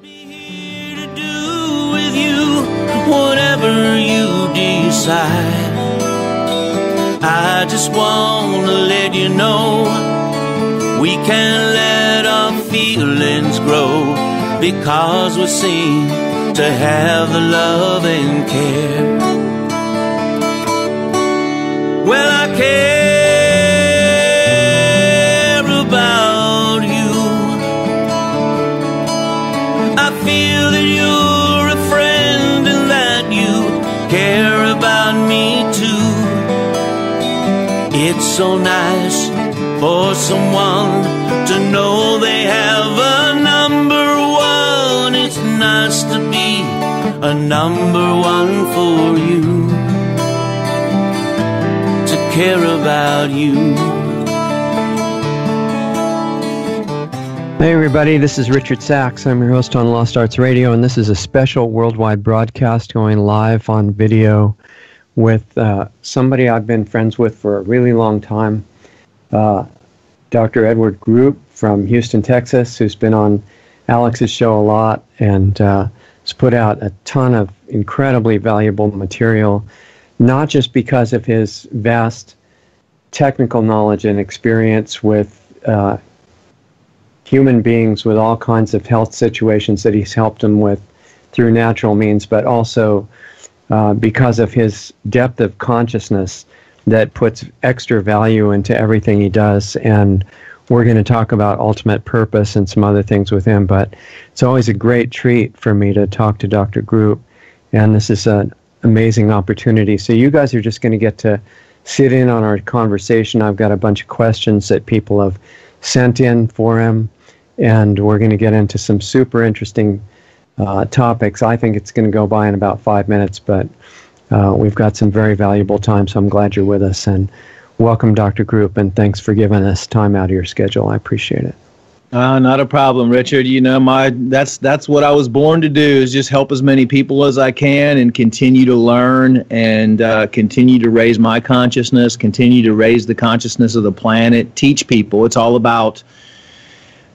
be here to do with you whatever you decide. I just want to let you know we can let our feelings grow because we seem to have the love and care. Well, I care about you. I feel that you're a friend and that you care about me too. It's so nice for someone to know they have a number one. It's nice to be a number one for you, to care about you. Hey everybody, this is Richard Sachs. I'm your host on Lost Arts Radio, and this is a special worldwide broadcast going live on video with somebody I've been friends with for a really long time, Dr. Edward Group from Houston, Texas, who's been on Alex's show a lot and has put out a ton of incredibly valuable material, not just because of his vast technical knowledge and experience with human beings with all kinds of health situations that he's helped them with through natural means, but also because of his depth of consciousness that puts extra value into everything he does. And we're going to talk about ultimate purpose and some other things with him, but it's always a great treat for me to talk to Dr. Group, and this is an amazing opportunity. So you guys are just going to get to sit in on our conversation. I've got a bunch of questions that people have sent in for him, and we're going to get into some super interesting topics. I think it's going to go by in about 5 minutes, but we've got some very valuable time, so I'm glad you're with us. And welcome, Dr. Group, and thanks for giving us time out of your schedule. I appreciate it. Not a problem, Richard. You know, that's what I was born to do, is just help as many people as I can and continue to learn and continue to raise my consciousness, continue to raise the consciousness of the planet, teach people. It's all about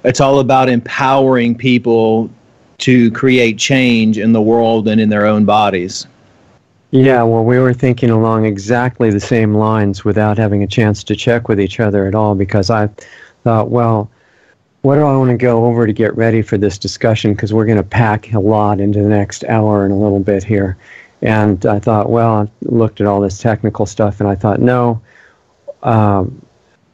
empowering people to create change in the world and in their own bodies. Yeah, well, we were thinking along exactly the same lines without having a chance to check with each other at all, because I thought, well, what do I want to go over to get ready for this discussion? Because we're going to pack a lot into the next hour and a little bit here. And I thought, well, I looked at all this technical stuff, and I thought, no,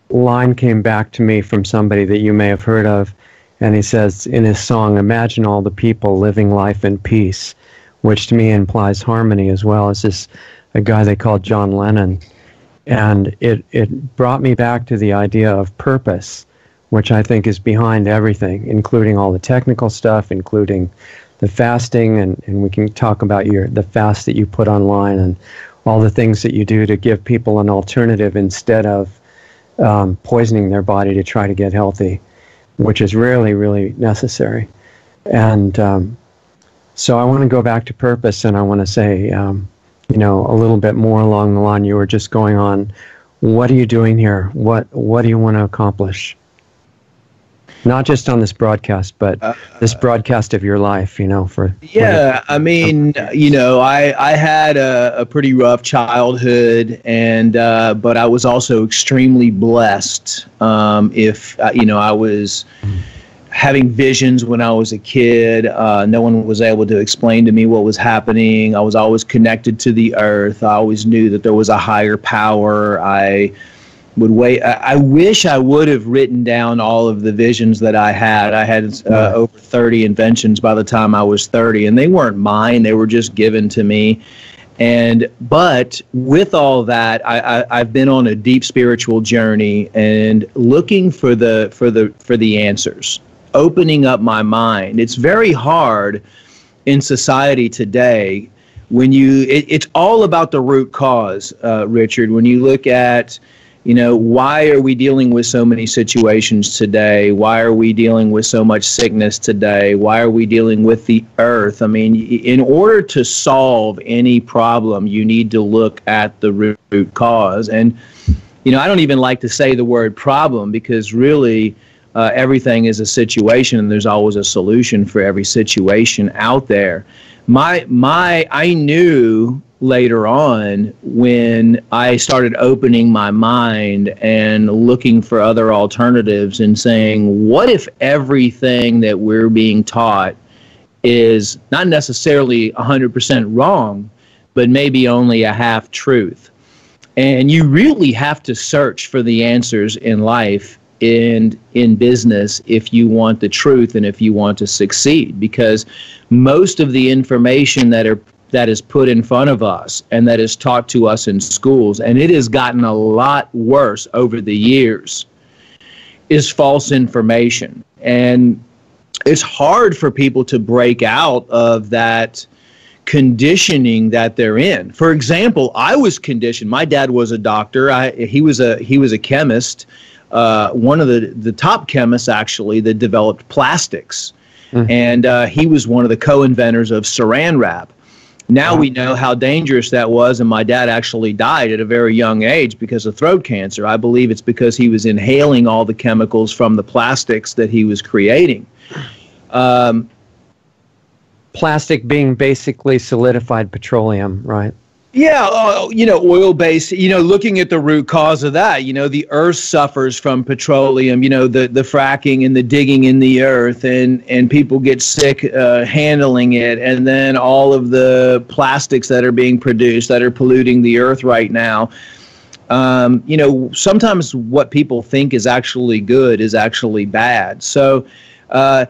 line came back to me from somebody that you may have heard of, and he says in his song, "Imagine all the people living life in peace," which to me implies harmony as well. As this a guy they called John Lennon. And it brought me back to the idea of purpose, which I think is behind everything, including all the technical stuff, including the fasting, and we can talk about the fast that you put online and all the things that you do to give people an alternative instead of poisoning their body to try to get healthy, which is really, really necessary. And so I want to go back to purpose, and I want to say, a little bit more along the line you were just going on. What are you doing here? What do you want to accomplish? Not just on this broadcast, but this broadcast of your life, for... Yeah, I had a pretty rough childhood, but I was also extremely blessed. I was having visions when I was a kid. No one was able to explain to me what was happening. I was always connected to the earth. I always knew that there was a higher power. I wish I would have written down all of the visions that I had. I had over 30 inventions by the time I was 30, and they weren't mine. They were just given to me. But with all that, I've been on a deep spiritual journey and looking for the answers, opening up my mind. It's very hard in society today when it's all about the root cause, Richard. When you look at why are we dealing with so many situations today? Why are we dealing with so much sickness today? Why are we dealing with the earth? I mean, in order to solve any problem, you need to look at the root cause. And, I don't even like to say the word problem, because really Everything is a situation, and there's always a solution for every situation out there. I knew later on, when I started opening my mind and looking for other alternatives and saying, what if everything that we're being taught is not necessarily 100% wrong, but maybe only a half truth? And you really have to search for the answers in life and in business if you want the truth and if you want to succeed, because most of the information that is put in front of us and that is taught to us in schools, and it has gotten a lot worse over the years, is false information. And it's hard for people to break out of that conditioning that they're in. For example, I was conditioned. My dad was a doctor. He was a chemist, one of the top chemists actually that developed plastics. And he was one of the co-inventors of Saran wrap. Now we know how dangerous that was, and my dad actually died at a very young age because of throat cancer. I believe it's because he was inhaling all the chemicals from the plastics that he was creating. Plastic being basically solidified petroleum, right? Yeah, oil-based, looking at the root cause of that, the earth suffers from petroleum, the fracking and the digging in the earth, and people get sick handling it. And then all of the plastics that are being produced that are polluting the earth right now. Sometimes what people think is actually good is actually bad. So I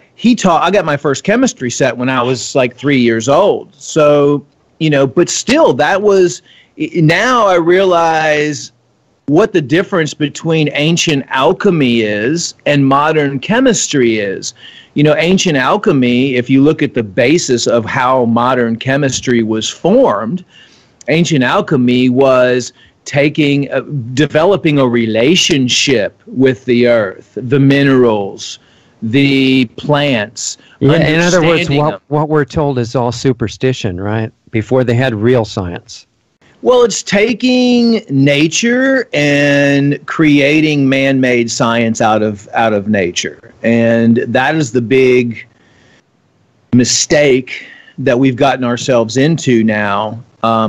got my first chemistry set when I was like 3 years old. So, but still, now I realize what the difference between ancient alchemy is and modern chemistry is. Ancient alchemy, if you look at the basis of how modern chemistry was formed, ancient alchemy was developing a relationship with the earth, the minerals, the plants. Yeah, in other words, what we're told is all superstition, right? Before they had real science. Well, it's taking nature and creating man-made science out of nature. And that is the big mistake that we've gotten ourselves into now,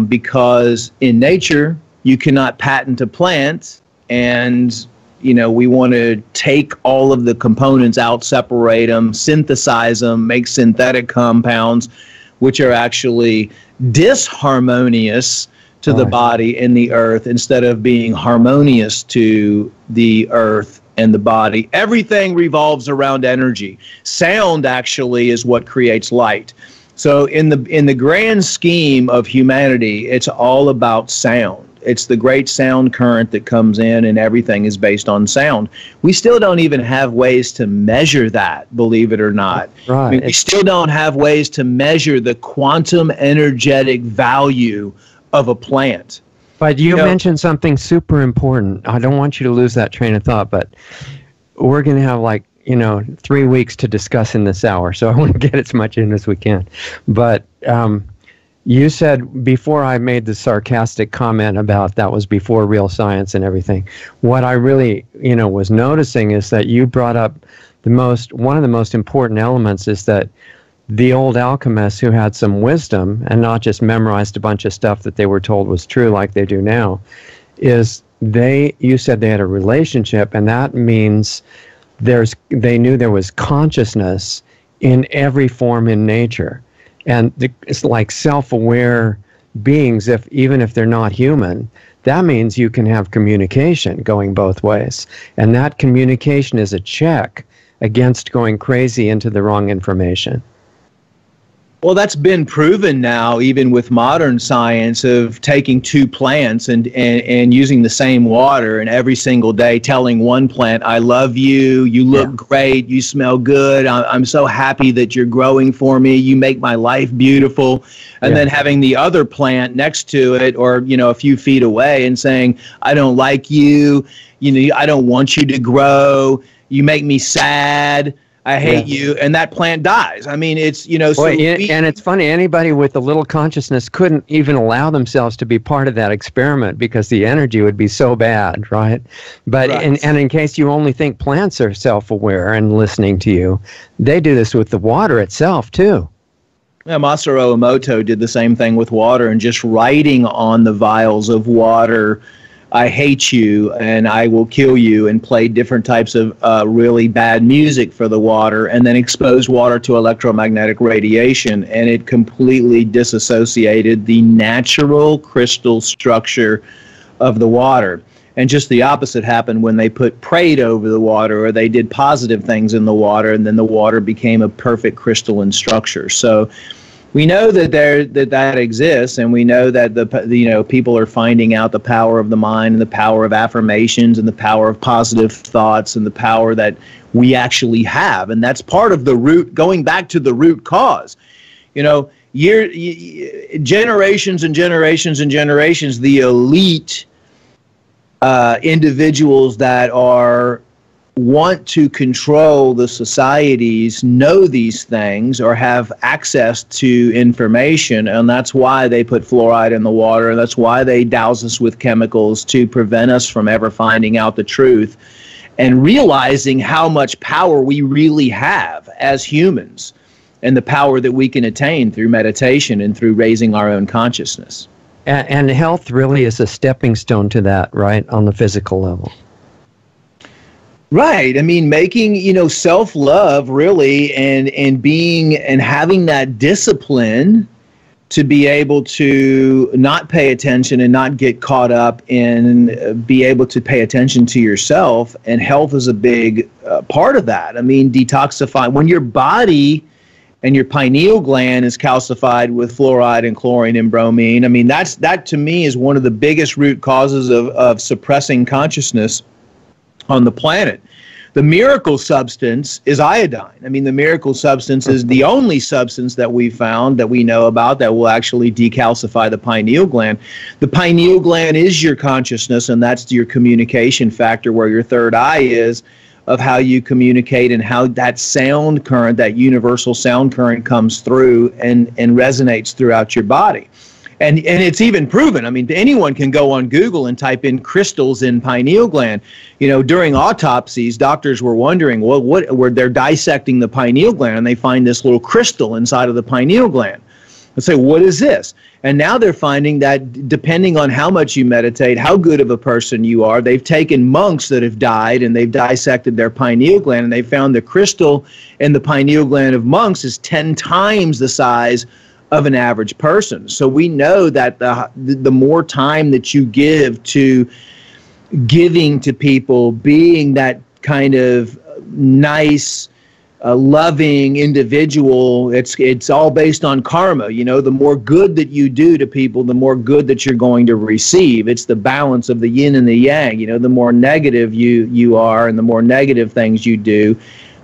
because in nature, you cannot patent a plant, and we want to take all of the components out, separate them, synthesize them, make synthetic compounds, which are actually disharmonious to the body and the earth instead of being harmonious to the earth and the body. Everything revolves around energy. Sound actually is what creates light. So in the grand scheme of humanity, it's all about sound. It's the great sound current that comes in, and everything is based on sound. We still don't even have ways to measure that, believe it or not. Right. I mean, we still don't have ways to measure the quantum energetic value of a plant. But you mentioned something super important. I don't want you to lose that train of thought, but we're going to have 3 weeks to discuss in this hour, so I want to get as much in as we can. But you said before I made the sarcastic comment about that was before real science and everything, what I really, was noticing is that you brought up one of the most important elements is that the old alchemists who had some wisdom and not just memorized a bunch of stuff that they were told was true like they do now, you said they had a relationship, and that means they knew there was consciousness in every form in nature. And it's like self-aware beings, even if they're not human. That means you can have communication going both ways. And that communication is a check against going crazy into the wrong information. Well, that's been proven now, even with modern science, of taking two plants and using the same water, and every single day telling one plant, I love you, you look great, you smell good, I'm so happy that you're growing for me, you make my life beautiful. And then having the other plant next to it, or a few feet away, and saying, I don't like you, I don't want you to grow, you make me sad. I hate you, and that plant dies. I mean, it's, so and it's funny, anybody with a little consciousness couldn't even allow themselves to be part of that experiment because the energy would be so bad, right? But Right. and in case you only think plants are self-aware and listening to you, they do this with the water itself too. Yeah, Masaru Emoto did the same thing with water, and just writing on the vials of water, I hate you and I will kill you, and played different types of really bad music for the water, and then exposed water to electromagnetic radiation, and it completely disassociated the natural crystal structure of the water. And just the opposite happened when they prayed over the water, or they did positive things in the water, and then the water became a perfect crystalline structure. So we know that that exists, and we know that people are finding out the power of the mind, and the power of affirmations, and the power of positive thoughts, and the power that we actually have. And that's part of the root, going back to the root cause. Generations and generations and generations, the elite individuals that want to control the societies know these things, or have access to information, and that's why they put fluoride in the water, and that's why they douse us with chemicals to prevent us from ever finding out the truth and realizing how much power we really have as humans, and the power that we can attain through meditation and through raising our own consciousness. And health really is a stepping stone to that, right, on the physical level. Right. I mean, making, self-love really, and being and having that discipline to be able to not pay attention and not get caught up in, be able to pay attention to yourself. And health is a big part of that. I mean, detoxify when your body and your pineal gland is calcified with fluoride and chlorine and bromine. I mean, that to me is one of the biggest root causes of suppressing consciousness on the planet. The miracle substance is iodine. I mean, the miracle substance is the only substance that we found, that we know about, that will actually decalcify the pineal gland. The pineal gland is your consciousness, and that's your communication factor, where your third eye is, of how you communicate, and how that sound current, that universal sound current, comes through and resonates throughout your body. And it's even proven. I mean, anyone can go on Google and type in crystals in pineal gland. During autopsies, doctors were wondering, well, where they're dissecting the pineal gland, and they find this little crystal inside of the pineal gland. They say, what is this? And now they're finding that depending on how much you meditate, how good of a person you are, they've taken monks that have died and they've dissected their pineal gland, and they found the crystal in the pineal gland of monks is 10 times the size of an average person. So we know that the more time that you give to giving to people, being that kind of nice, loving individual, it's all based on karma. The more good that you do to people, the more good that you're going to receive. It's the balance of the yin and the yang. The more negative you are, and the more negative things you do,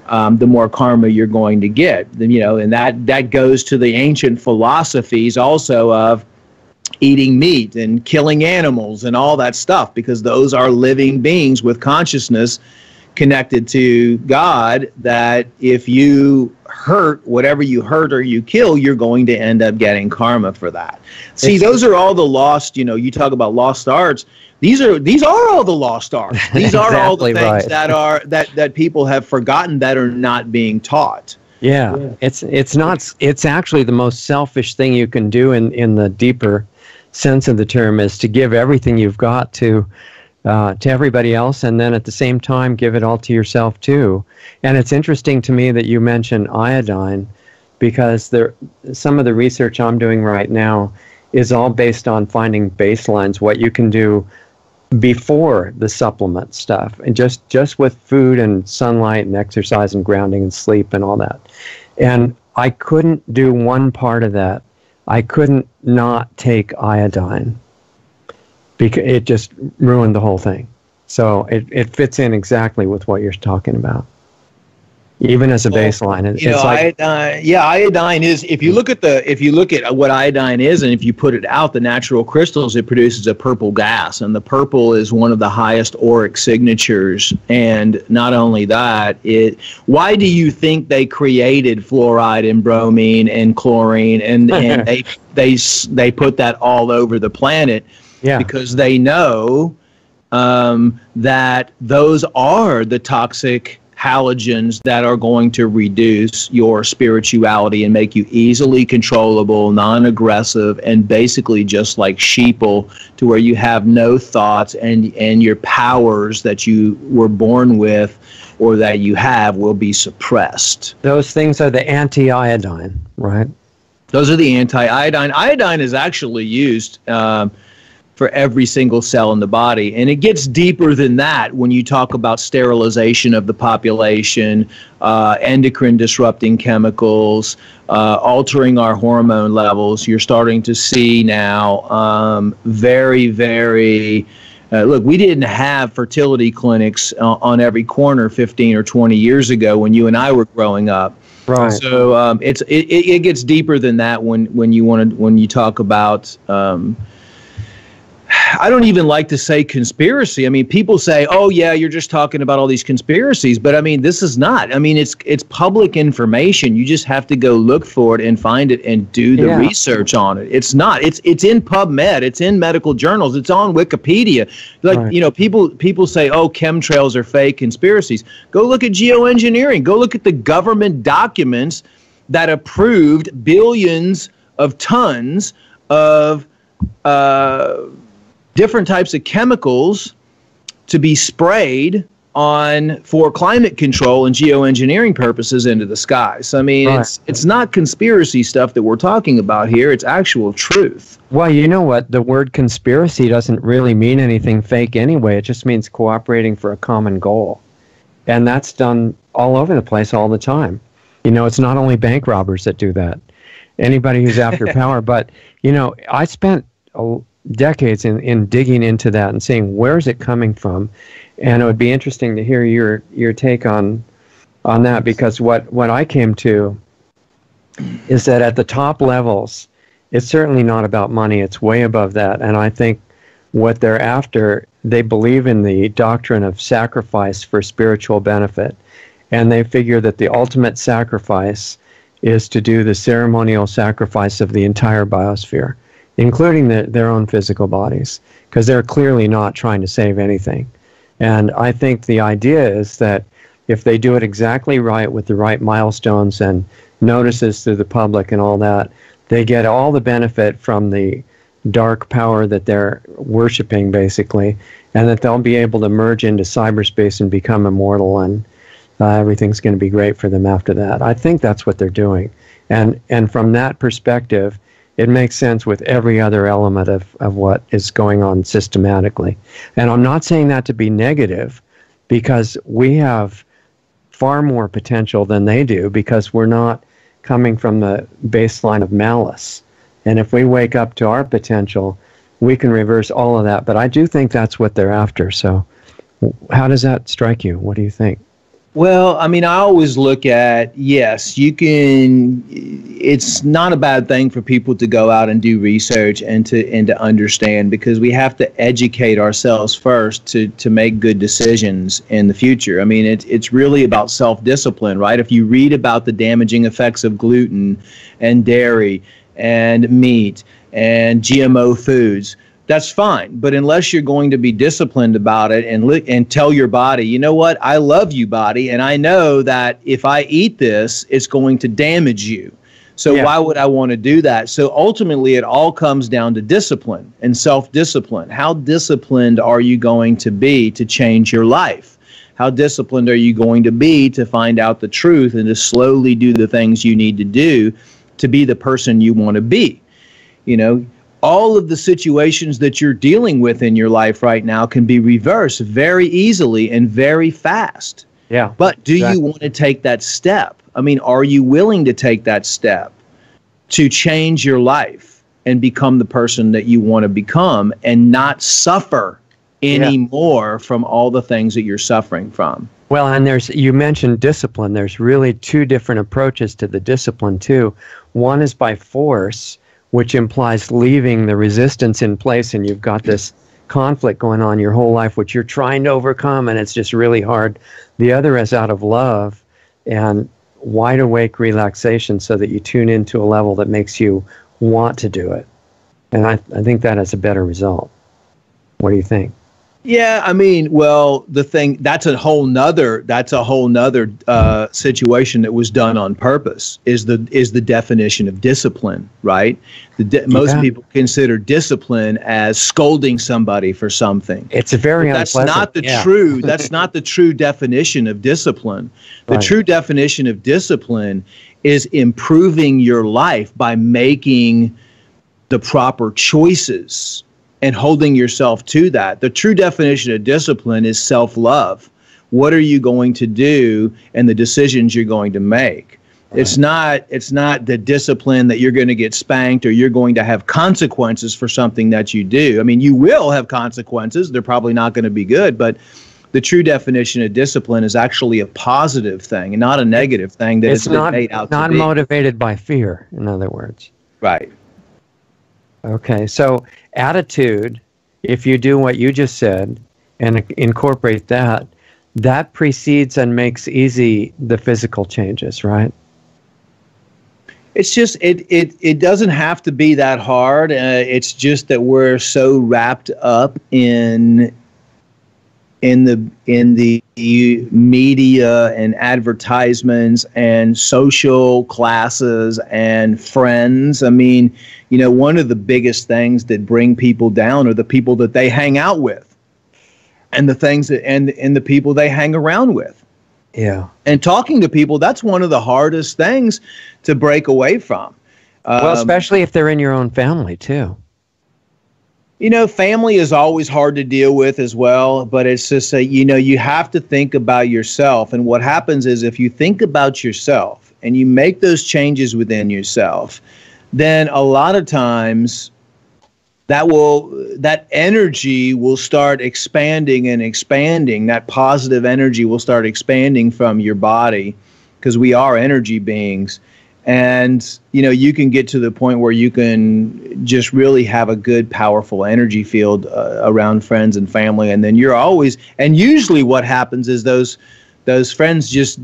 the more karma you're going to get. And that goes to the ancient philosophies also of eating meat and killing animals and all that stuff, because those are living beings with consciousness connected to God, that if you hurt, whatever you hurt or you kill, you're going to end up getting karma for that. See, those are all the lost, you talk about lost arts. These are all the lost arts. These are all the things right. that people have forgotten, that are not being taught. Yeah. It's actually the most selfish thing you can do in the deeper sense of the term, is to give everything you've got to everybody else, and then at the same time give it all to yourself too. And it's interesting to me that you mentioned iodine, because some of the research I'm doing right now is all based on finding baselines, what you can do before the supplement stuff, and just with food and sunlight and exercise and grounding and sleep and all that. And I couldn't do one part of that. I couldn't not take iodine, because it just ruined the whole thing. So it fits in exactly with what you're talking about. even as a baseline. You know, iodine is, if you look at what iodine is, and if you put it out, the natural crystals, it produces a purple gas, and the purple is one of the highest auric signatures. And not only that, why do you think they created fluoride and bromine and chlorine, and they put that all over the planet? Yeah. Because they know that those are the toxic halogens that are going to reduce your spirituality and make you easily controllable, non-aggressive, and basically just like sheeple, to where you have no thoughts, and your powers that you were born with or that you have will be suppressed. Those things are the anti-iodine, right? Those are the anti-iodine. Iodine is actually used for every single cell in the body. And it gets deeper than that when you talk about sterilization of the population, endocrine disrupting chemicals, altering our hormone levels. You're starting to see now very, very... look, we didn't have fertility clinics on every corner 15 or 20 years ago when you and I were growing up. Right. So it gets deeper than that when you talk about... I don't even like to say conspiracy. I mean, people say, "Oh yeah, you're just talking about all these conspiracies," but I mean, this is not. I mean, it's public information. You just have to go look for it and find it and do the research on it. It's not. It's in PubMed. It's in medical journals. It's on Wikipedia. Like, right. You know, people say, "Oh, chemtrails are fake conspiracies." Go look at geoengineering. Go look at the government documents that approved billions of tons of different types of chemicals to be sprayed on for climate control and geoengineering purposes into the sky. So I mean, right. It's not conspiracy stuff that we're talking about here. It's actual truth. Well, you know what? The word conspiracy doesn't really mean anything fake anyway. It just means cooperating for a common goal. And that's done all over the place all the time. You know, it's not only bank robbers that do that. Anybody who's after power. But, you know, I spent decades in digging into that and seeing where's it coming from, and it would be interesting to hear your take on that, because what I came to is that at the top levels, it's certainly not about money. It's way above that, and I think what they're after, they believe in the doctrine of sacrifice for spiritual benefit, and they figure that the ultimate sacrifice is to do the ceremonial sacrifice of the entire biosphere, including their own physical bodies, because they're clearly not trying to save anything. And I think the idea is that if they do it exactly right with the right milestones and notices to the public and all that, they get all the benefit from the dark power that they're worshiping, basically, and that they'll be able to merge into cyberspace and become immortal, and everything's going to be great for them after that. I think that's what they're doing. And from that perspective, it makes sense with every other element of what is going on systematically. And I'm not saying that to be negative, because we have far more potential than they do, because we're not coming from the baseline of malice. And if we wake up to our potential, we can reverse all of that. But I do think that's what they're after. So how does that strike you? What do you think? Well, I mean, I always look at, yes, you can, it's not a bad thing for people to go out and do research and to understand, because we have to educate ourselves first to make good decisions in the future. I mean, it's really about self-discipline, right? If you read about the damaging effects of gluten and dairy and meat and GMO foods, that's fine. But unless you're going to be disciplined about it and tell your body, you know what, I love you, body, and I know that if I eat this, it's going to damage you. So why would I want to do that? So ultimately, it all comes down to discipline and self-discipline. How disciplined are you going to be to change your life? How disciplined are you going to be to find out the truth and to slowly do the things you need to do to be the person you want to be? You know, all of the situations that you're dealing with in your life right now can be reversed very easily and very fast. Yeah. But do you want to take that step? I mean, are you willing to take that step to change your life and become the person that you want to become and not suffer anymore from all the things that you're suffering from? Well, and you mentioned discipline. There's really two different approaches to the discipline, too. One is by force, which implies leaving the resistance in place, and you've got this conflict going on your whole life, which you're trying to overcome, and it's just really hard. The other is out of love and wide awake relaxation so that you tune into a level that makes you want to do it. And I think that has a better result. What do you think? Yeah, I mean, well, that's a whole nother situation that was done on purpose is the definition of discipline, right? Most people consider discipline as scolding somebody for something. It's a very unpleasant. That's not the true definition of discipline. The true definition of discipline is improving your life by making the proper choices and holding yourself to that. The true definition of discipline is self-love. What are you going to do and the decisions you're going to make? Right. It's not the discipline that you're going to get spanked or you're going to have consequences for something that you do. I mean, you will have consequences. They're probably not going to be good, but the true definition of discipline is actually a positive thing and not a negative thing that it's been made out to be. Not motivated by fear, in other words. Right. Okay, so attitude, if you do what you just said and incorporate that, that precedes and makes easy the physical changes, right? It's just it doesn't have to be that hard. It's just that we're so wrapped up in the media and advertisements and social classes and friends. I mean, you know, one of the biggest things that bring people down are the people that they hang out with and the things that and the people they hang around with. Yeah. And talking to people, that's one of the hardest things to break away from. Well, especially if they're in your own family too. You know, family is always hard to deal with as well, but it's just you have to think about yourself. And what happens is if you think about yourself and you make those changes within yourself, then a lot of times that energy will start expanding and expanding. That positive energy will start expanding from your body because we are energy beings. And, you know, you can get to the point where you can just really have a good, powerful energy field around friends and family. And then you're always, and usually what happens is those friends just,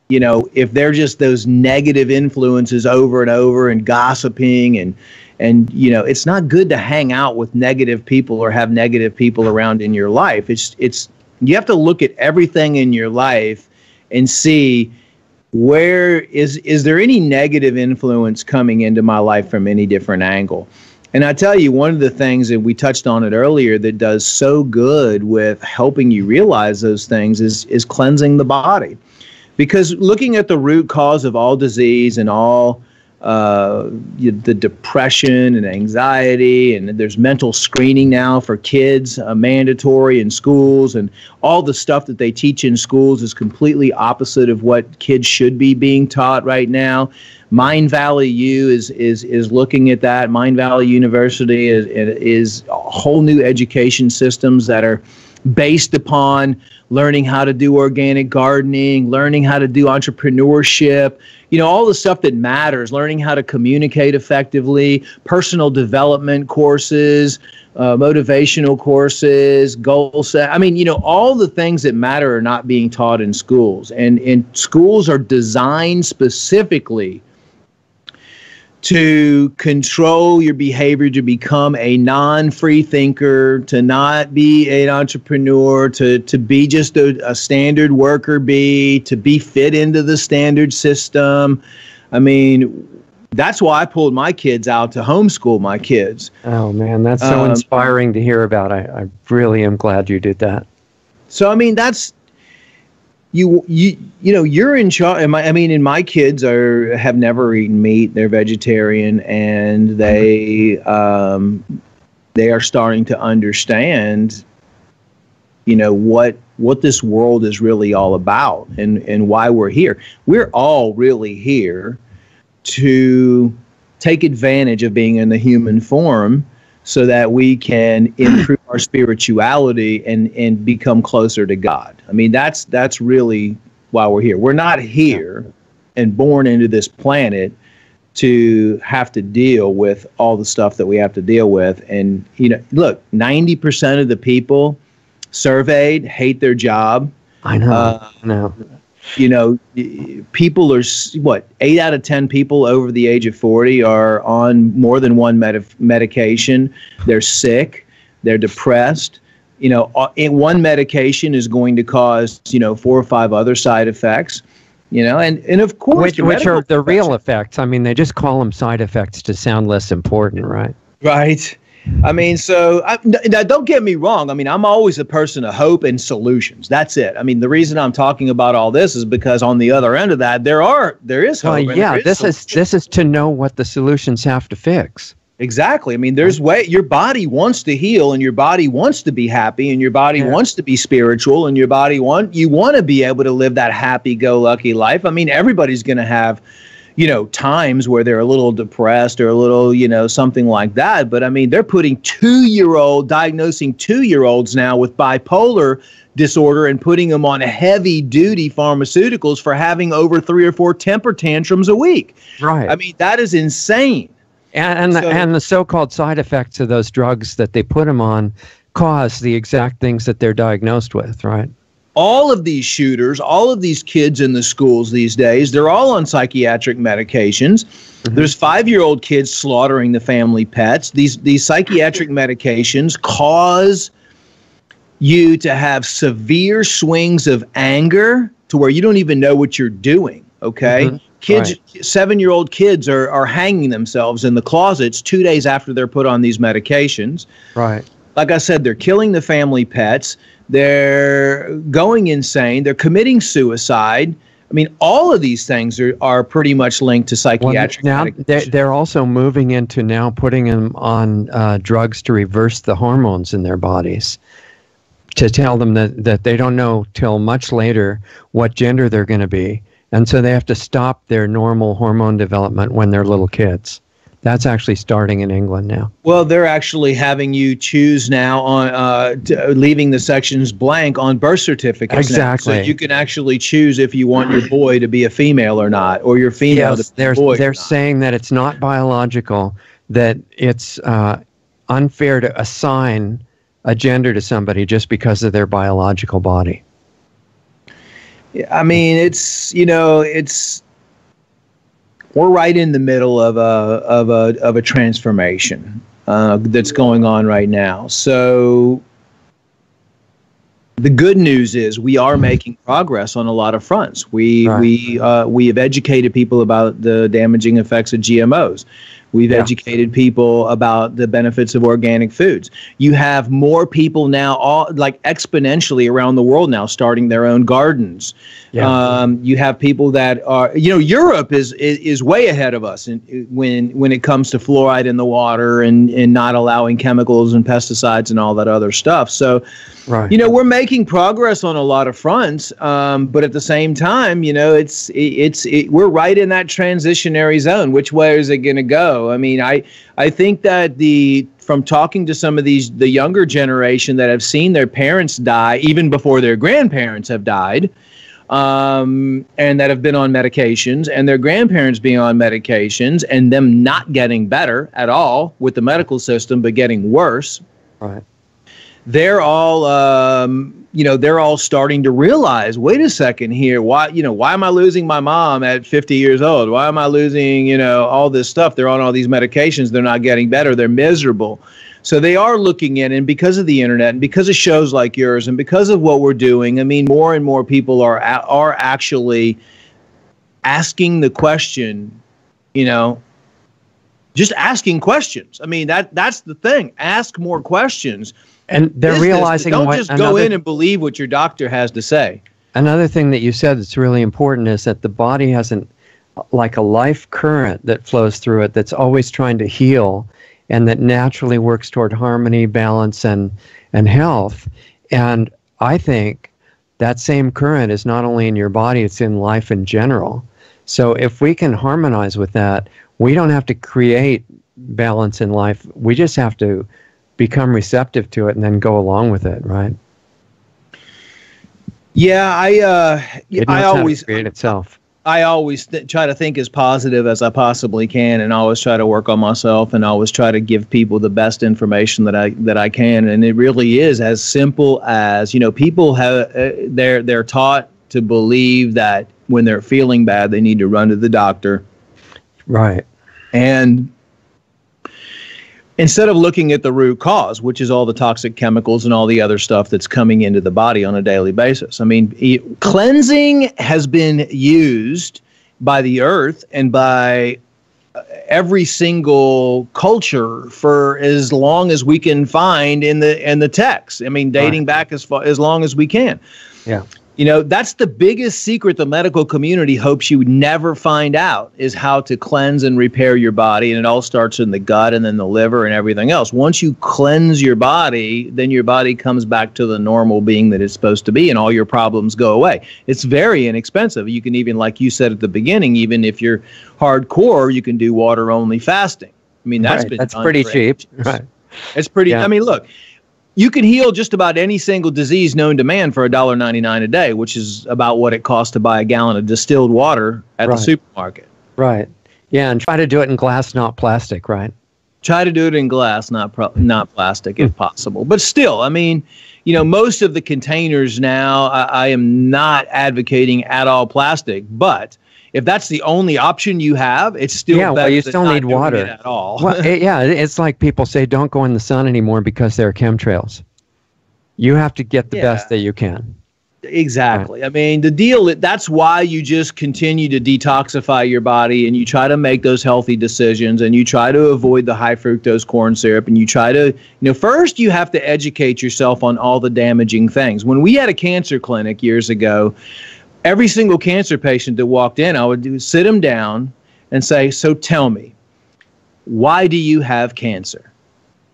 you know, if they're just those negative influences over and over and gossiping and you know, it's not good to hang out with negative people or have negative people around in your life. It's you have to look at everything in your life and see, where is there any negative influence coming into my life from any different angle? And I tell you, one of the things that we touched on it earlier that does so good with helping you realize those things is cleansing the body. Because looking at the root cause of all disease and all the depression and anxiety, and there's mental screening now for kids, mandatory in schools, and all the stuff that they teach in schools is completely opposite of what kids should be being taught right now. Mind Valley U is looking at that. Mind Valley University is a whole new education systems that are based upon learning how to do organic gardening, learning how to do entrepreneurship, you know, all the stuff that matters, learning how to communicate effectively, personal development courses, motivational courses, goal set. I mean, you know, all the things that matter are not being taught in schools. And schools are designed specifically to control your behavior, to become a non-free thinker, to not be an entrepreneur, to be just a standard worker bee, to be fit into the standard system. I mean, that's why I pulled my kids out to homeschool my kids. Oh, man, that's so inspiring to hear about. I really am glad you did that. So, I mean, that's... You know, you're in charge. And my kids have never eaten meat. They're vegetarian, and they are starting to understand, you know, what this world is really all about and why we're here. We're all really here to take advantage of being in the human form so that we can improve our spirituality and become closer to God. I mean, that's really why we're here. We're not here and born into this planet to have to deal with all the stuff that we have to deal with. And, you know, look, 90% of the people surveyed hate their job. I know. You know, people are, what, 8 out of 10 people over the age of 40 are on more than one medication. They're sick. They're depressed. You know, one medication is going to cause, you know, 4 or 5 other side effects. You know, and of course, which are the real effects. I mean, they just call them side effects to sound less important, right? Right. I mean, so now don't get me wrong. I mean, I'm always a person of hope and solutions. That's it. I mean, the reason I'm talking about all this is because on the other end of that, there is hope. Well, yeah, this is to know what the solutions have to fix. Exactly. I mean, your body wants to heal, and your body wants to be happy, and your body wants to be spiritual, and your body want to be able to live that happy-go-lucky life. I mean, everybody's going to have, you know, times where they're a little depressed or a little, you know, something like that. But I mean, they're putting diagnosing 2-year-olds now with bipolar disorder and putting them on heavy-duty pharmaceuticals for having over 3 or 4 temper tantrums a week. Right. I mean, that is insane. And the so-called side effects of those drugs that they put them on cause the exact things that they're diagnosed with, right? All of these shooters, all of these kids in the schools these days, they're all on psychiatric medications. Mm-hmm. There's 5-year-old kids slaughtering the family pets. These psychiatric medications cause you to have severe swings of anger to where you don't even know what you're doing, okay? Mm-hmm. Kids, right. 7-year-old kids are hanging themselves in the closets 2 days after they're put on these medications. Right. Like I said, they're killing the family pets. They're going insane. They're committing suicide. I mean, all of these things are pretty much linked to psychiatric medications. Now they're also moving into now putting them on drugs to reverse the hormones in their bodies, to tell them that they don't know till much later what gender they're going to be. And so they have to stop their normal hormone development when they're little kids. That's actually starting in England now. Well, they're actually having you choose now on leaving the sections blank on birth certificates. Exactly. Now. So you can actually choose if you want your boy to be a female or not, or your female to be a boy. They're saying that it's not biological, that it's unfair to assign a gender to somebody just because of their biological body. I mean, we're right in the middle of a transformation that's going on right now. So the good news is we are making progress on a lot of fronts. We have educated people about the damaging effects of GMOs. We've educated people about the benefits of organic foods. You have more people now, like exponentially around the world now, starting their own gardens. Yeah. You have people that are, you know, Europe is way ahead of us when it comes to fluoride in the water and not allowing chemicals and pesticides and all that other stuff. So, you know, we're making progress on a lot of fronts, but at the same time, you know, we're right in that transitionary zone. Which way is it going to go? I mean, I think that from talking to some of the younger generation that have seen their parents die even before their grandparents have died, and that have been on medications, and their grandparents being on medications, and them not getting better at all with the medical system, but getting worse. Right. They're all, they're all starting to realize, wait a second here, why am I losing my mom at 50 years old? Why am I losing, all this stuff? They're on all these medications. They're not getting better. They're miserable. So they are looking in, and because of the internet and because of shows like yours and because of what we're doing, I mean, more and more people are actually asking the question, just asking questions. I mean, that's the thing. Ask more questions. And they're realizing don't just go in and believe what your doctor has to say. Another thing that you said that's really important is that the body has like a life current that flows through it that's always trying to heal and that naturally works toward harmony, balance, and health. And I think that same current is not only in your body, it's in life in general. So if we can harmonize with that, we don't have to create balance in life. We just have to become receptive to it and then go along with it, right? Yeah, It knows I how always to create itself. I always try to think as positive as I possibly can, and always try to work on myself, and always try to give people the best information that I can. And it really is as simple as, people have they're taught to believe that when they're feeling bad, they need to run to the doctor. Right. And instead of looking at the root cause, which is all the toxic chemicals and all the other stuff that's coming into the body on a daily basis. I mean, cleansing has been used by the earth and by every single culture for as long as we can find in the text. I mean, dating back as long as we can. Yeah. That's the biggest secret the medical community hopes you would never find out, is how to cleanse and repair your body. And it all starts in the gut and then the liver and everything else. Once you cleanse your body, then your body comes back to the normal being that it's supposed to be, and all your problems go away. It's very inexpensive. You can even, like you said at the beginning, even if you're hardcore, you can do water-only fasting. I mean, that's pretty cheap. Right. It's pretty, I mean, look. You can heal just about any single disease known to man for $1.99 a day, which is about what it costs to buy a gallon of distilled water at the supermarket. Right. Yeah, and try to do it in glass, not plastic, right? Try to do it in glass, not plastic, if possible. But still, I mean, most of the containers now, I am not advocating at all plastic, but if that's the only option you have, it's still better. Well, you still need water at all. Well, it's like people say, don't go in the sun anymore because there are chemtrails. You have to get the best that you can. Exactly. Right. I mean, that's why you just continue to detoxify your body, and you try to make those healthy decisions, and you try to avoid the high fructose corn syrup, and you try to, first you have to educate yourself on all the damaging things. When we had a cancer clinic years ago, every single cancer patient that walked in, I would sit them down and say, so tell me, why do you have cancer?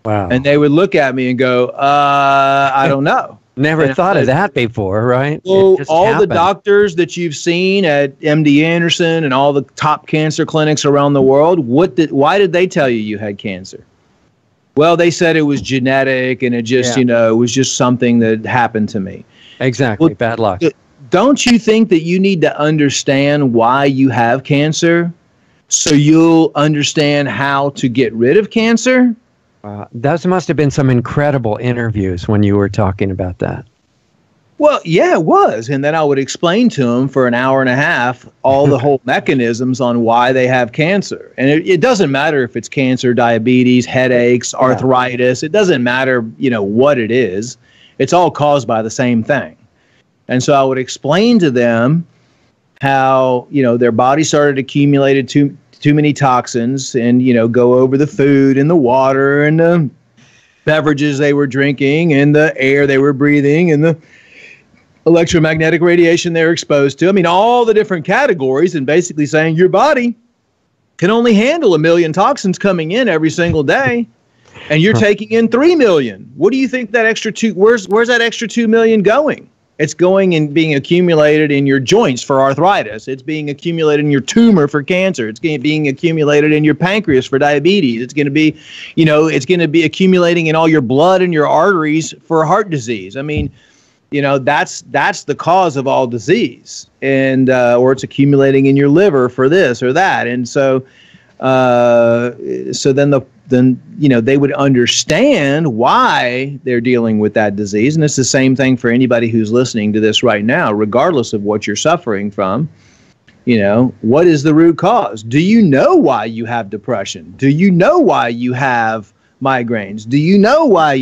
Wow. And they would look at me and go, I don't know. Never thought of that before, right? Well, all the doctors that you've seen at MD Anderson and all the top cancer clinics around the world, why did they tell you had cancer? Well, they said it was genetic, and it just, it was just something that happened to me. Exactly. Well, bad luck. Don't you think that you need to understand why you have cancer so you'll understand how to get rid of cancer? Those must have been some incredible interviews when you were talking about that. Well, yeah, it was. And then I would explain to them for an hour and a half all the whole mechanisms on why they have cancer. And it doesn't matter if it's cancer, diabetes, headaches, arthritis. It doesn't matter, what it is. It's all caused by the same thing. And so I would explain to them how, their body started accumulating too many toxins, and, go over the food and the water and the beverages they were drinking and the air they were breathing and the electromagnetic radiation they're exposed to. I mean, all the different categories, and basically saying your body can only handle 1 million toxins coming in every single day. And you're taking in 3 million. What do you think that extra where's that extra 2 million going? It's going and being accumulated in your joints for arthritis. It's being accumulated in your tumor for cancer. It's being accumulated in your pancreas for diabetes. It's going to be, it's going to be accumulating in all your blood and your arteries for heart disease. I mean, that's the cause of all disease, and or it's accumulating in your liver for this or that. And so then they would understand why they're dealing with that disease. And it's the same thing for anybody who's listening to this right now, regardless of what you're suffering from. What is the root cause? Do you know why you have depression? Do you know why you have migraines? Do you know why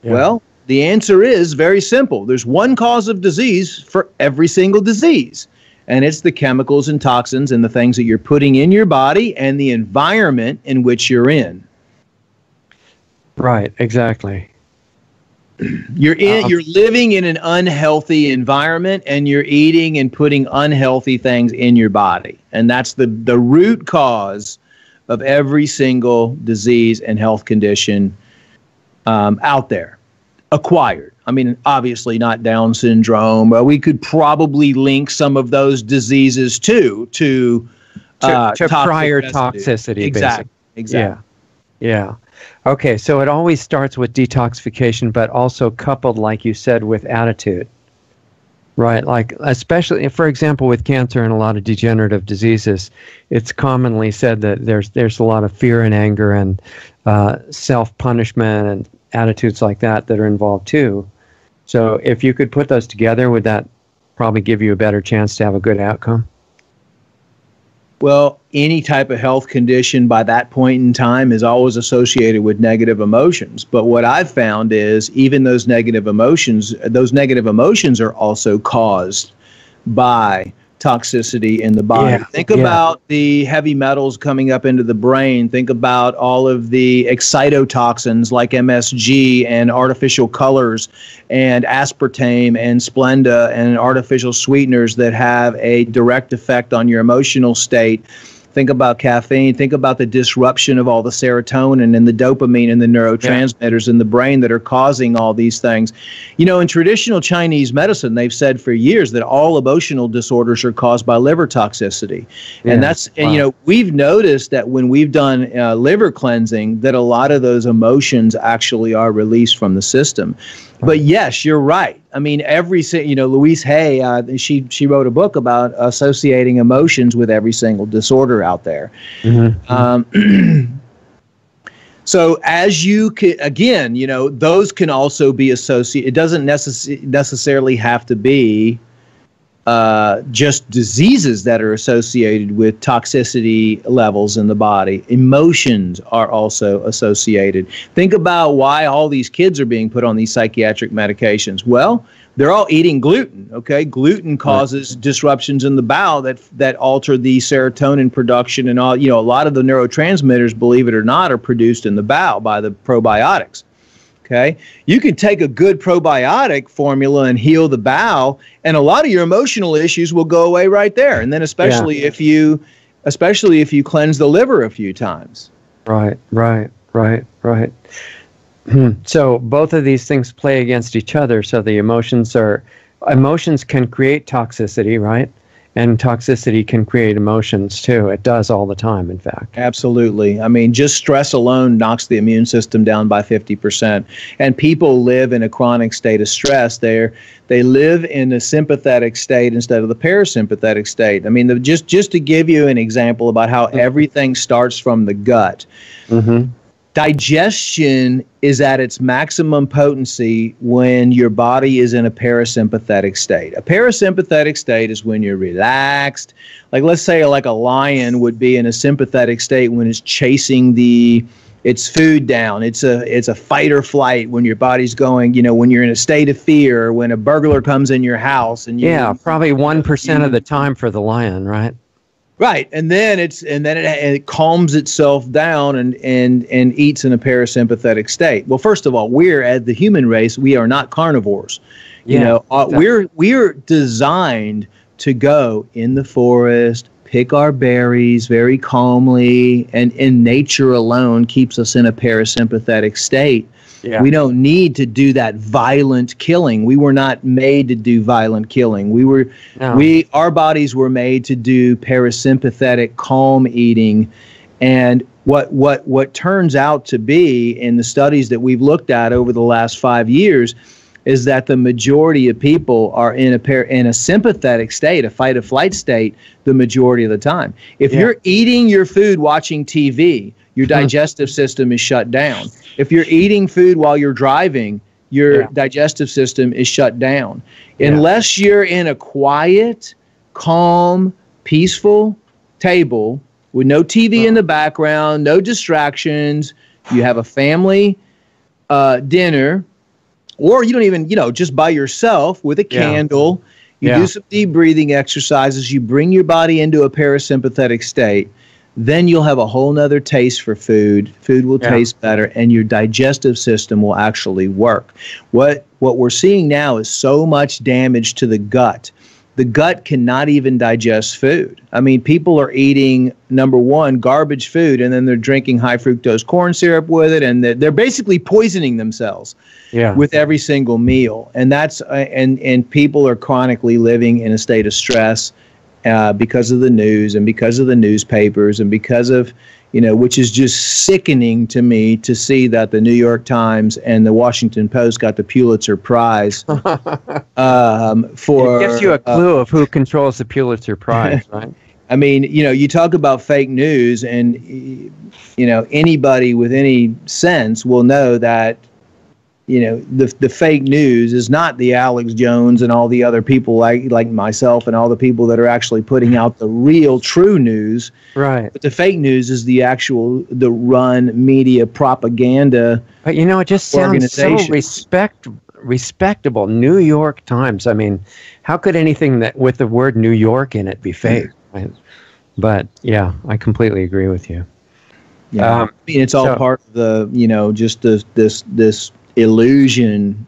Well, the answer is very simple. There's one cause of disease for every single disease. And it's the chemicals and toxins and the things that you're putting in your body and the environment in which you're in. Right, exactly. You're living in an unhealthy environment, and you're eating and putting unhealthy things in your body. And that's the root cause of every single disease and health condition out there. Acquired. I mean, obviously not Down syndrome, but we could probably link some of those diseases to prior toxicity. Exactly. Yeah. Yeah. Okay, so it always starts with detoxification, but also coupled, like you said, with attitude. Right, like especially, for example, with cancer and a lot of degenerative diseases, it's commonly said that there's a lot of fear and anger and self-punishment and attitudes like that are involved too. So if you could put those together, would that probably give you a better chance to have a good outcome? Well, any type of health condition by that point in time is always associated with negative emotions. But what I've found is even those negative emotions are also caused by toxicity in the body. Yeah, Think about the heavy metals coming up into the brain. Think about all of the excitotoxins like MSG and artificial colors and aspartame and Splenda and artificial sweeteners that have a direct effect on your emotional state. Think about caffeine. Think about the disruption of all the serotonin and the dopamine and the neurotransmitters in the brain that are causing all these things. You know, in traditional Chinese medicine, they've said for years that all emotional disorders are caused by liver toxicity. And you know, we've noticed that when we've done liver cleansing, that a lot of those emotions actually are released from the system. But yes, you're right. I mean, Louise Hay, she wrote a book about associating emotions with every single disorder out there. Mm-hmm. So as you can, again, you know, those can also be associated. It doesn't necessarily have to be just diseases that are associated with toxicity levels in the body. Emotions are also associated. Think about why all these kids are being put on these psychiatric medications. Well, they're all eating gluten, okay? Gluten causes disruptions in the bowel that alter the serotonin production and all, you know, a lot of the neurotransmitters, believe it or not, are produced in the bowel by the probiotics. Okay, you can take a good probiotic formula and heal the bowel, and a lot of your emotional issues will go away right there. And then, especially if you cleanse the liver a few times. Right. So both of these things play against each other. So the emotions can create toxicity, right? And toxicity can create emotions too. It does all the time, in fact. Absolutely. I mean, just stress alone knocks the immune system down by 50%. And people live in a chronic state of stress. They live in a sympathetic state instead of the parasympathetic state. I mean, just to give you an example about how everything starts from the gut. Mm-hmm. Digestion is at its maximum potency when your body is in a parasympathetic state. A parasympathetic state is when you're relaxed. Like, let's say like a lion would be in a sympathetic state when it's chasing its food down. It's a fight or flight when your body's going, you know, when you're in a state of fear, when a burglar comes in your house. And probably 1% of the time for the lion, right? Right, and then it calms itself down and eats in a parasympathetic state. Well, first of all, as the human race, we are not carnivores. Exactly. We're designed to go in the forest, pick our berries very calmly, and in nature alone keeps us in a parasympathetic state. Yeah. We don't need to do that violent killing. We were not made to do violent killing. Our bodies were made to do parasympathetic, calm eating. And what turns out to be in the studies that we've looked at over the last 5 years is that the majority of people are in a sympathetic state, a fight or flight state, the majority of the time. If you're eating your food watching TV, your digestive system is shut down. If you're eating food while you're driving, your digestive system is shut down. Unless you're in a quiet, calm, peaceful table with no TV in the background, no distractions, you have a family dinner, or you don't even, just by yourself with a candle, you do some deep breathing exercises, you bring your body into a parasympathetic state, then you'll have a whole nother taste for food. Food will taste better, and your digestive system will actually work. What we're seeing now is so much damage to the gut. The gut cannot even digest food. I mean, people are eating, number one, garbage food, and then they're drinking high fructose corn syrup with it, and they're basically poisoning themselves with every single meal. And that's and people are chronically living in a state of stress because of the news and because of the newspapers and because of, which is just sickening to me to see that the New York Times and the Washington Post got the Pulitzer Prize for. It gives you a clue of who controls the Pulitzer Prize, right? I mean, you talk about fake news, and anybody with any sense will know that the fake news is not the Alex Jones and all the other people like myself and all the people that are actually putting out the real true news. Right. But the fake news is the run media propaganda. But it just sounds so respectable. New York Times. I mean, how could anything that with the word New York in it be fake? Right? But yeah, I completely agree with you. Yeah. I mean, it's all part of the, just this illusion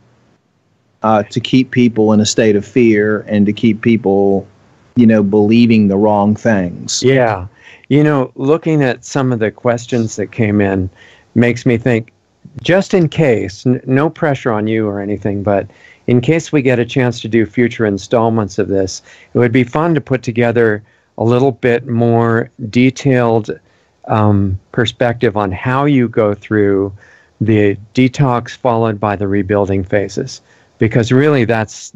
to keep people in a state of fear and to keep people, believing the wrong things. Yeah. Looking at some of the questions that came in makes me think, just in case, no pressure on you or anything, but in case we get a chance to do future installments of this, it would be fun to put together a little bit more detailed perspective on how you go through the detox followed by the rebuilding phases, because really that's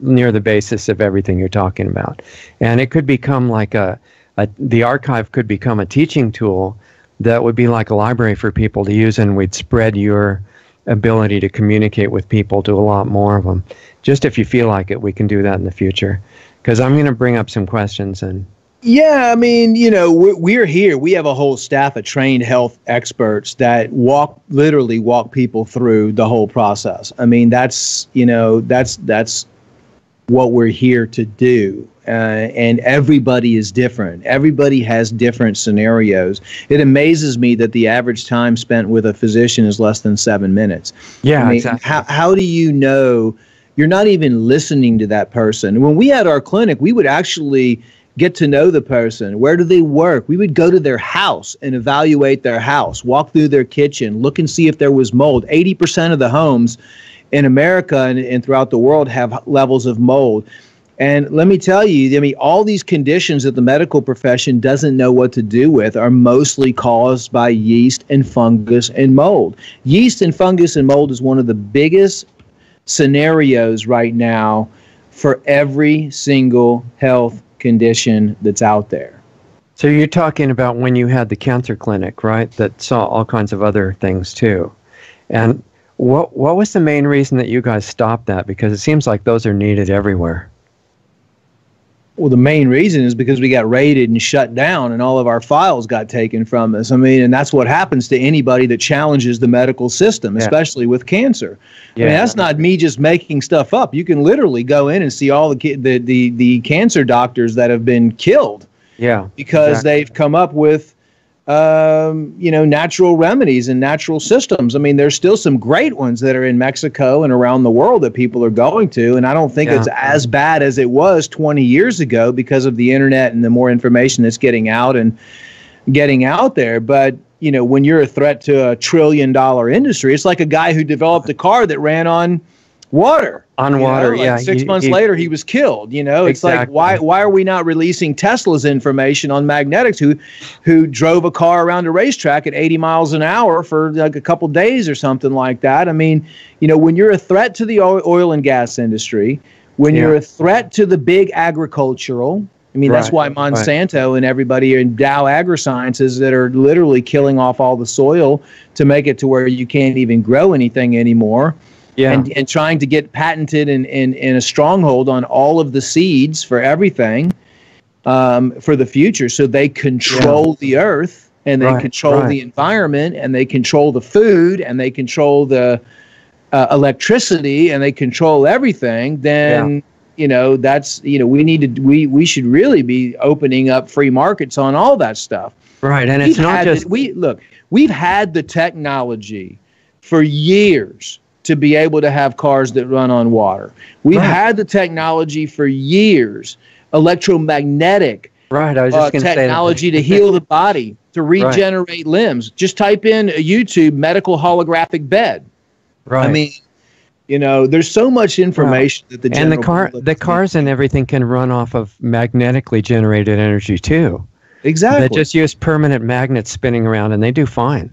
near the basis of everything you're talking about. And it could become like the archive could become a teaching tool that would be like a library for people to use, and we'd spread your ability to communicate with people to a lot more of them. Just if you feel like it, we can do that in the future, because I'm going to bring up some questions. And yeah, I mean, we're here. We have a whole staff of trained health experts that literally walk people through the whole process. I mean, that's what we're here to do. And everybody is different. Everybody has different scenarios. It amazes me that the average time spent with a physician is less than 7 minutes. Yeah, I mean, exactly. How do you know you're not even listening to that person? When we had our clinic, we would actually get to know the person. Where do they work? We would go to their house and evaluate their house, walk through their kitchen, look and see if there was mold. 80% of the homes in America and throughout the world have levels of mold. And let me tell you, I mean, all these conditions that the medical profession doesn't know what to do with are mostly caused by yeast and fungus and mold. Yeast and fungus and mold is one of the biggest scenarios right now for every single health condition that's out there. So you're talking about when you had the cancer clinic, right, that saw all kinds of other things too. And what was the main reason that you guys stopped that? Because it seems like those are needed everywhere. Well, the main reason is because we got raided and shut down and all of our files got taken from us. I mean, and that's what happens to anybody that challenges the medical system, especially with cancer. Yeah. I mean, that's not me just making stuff up. You can literally go in and see all the cancer doctors that have been killed. Yeah, because they've come up with natural remedies and natural systems. I mean, there's still some great ones that are in Mexico and around the world that people are going to, and I don't think it's as bad as it was 20 years ago because of the internet and the more information that's getting out there. But, when you're a threat to $1 trillion industry, it's like a guy who developed a car that ran on water. Yeah. 6 months later, he was killed. It's exactly. Like, why are we not releasing Tesla's information on magnetics, who drove a car around a racetrack at 80 miles an hour for like a couple days or something like that? I mean, when you're a threat to the oil and gas industry, when you're a threat to the big agricultural, I mean, that's why Monsanto and everybody in Dow AgriSciences that are literally killing off all the soil to make it to where you can't even grow anything anymore. Yeah. And trying to get patented and a stronghold on all of the seeds for everything for the future. So they control the earth and they control the environment and they control the food and they control the electricity and they control everything. Then, that's, we should really be opening up free markets on all that stuff. Right. And it's not just we've had the technology for years to be able to have cars that run on water. We've had the technology for years, electromagnetic technology to heal the body, to regenerate limbs. Just type in a YouTube medical holographic bed. Right. I mean, There's so much information that the and general the cars and everything can run off of magnetically generated energy too. Exactly. They just use permanent magnets spinning around, and they do fine.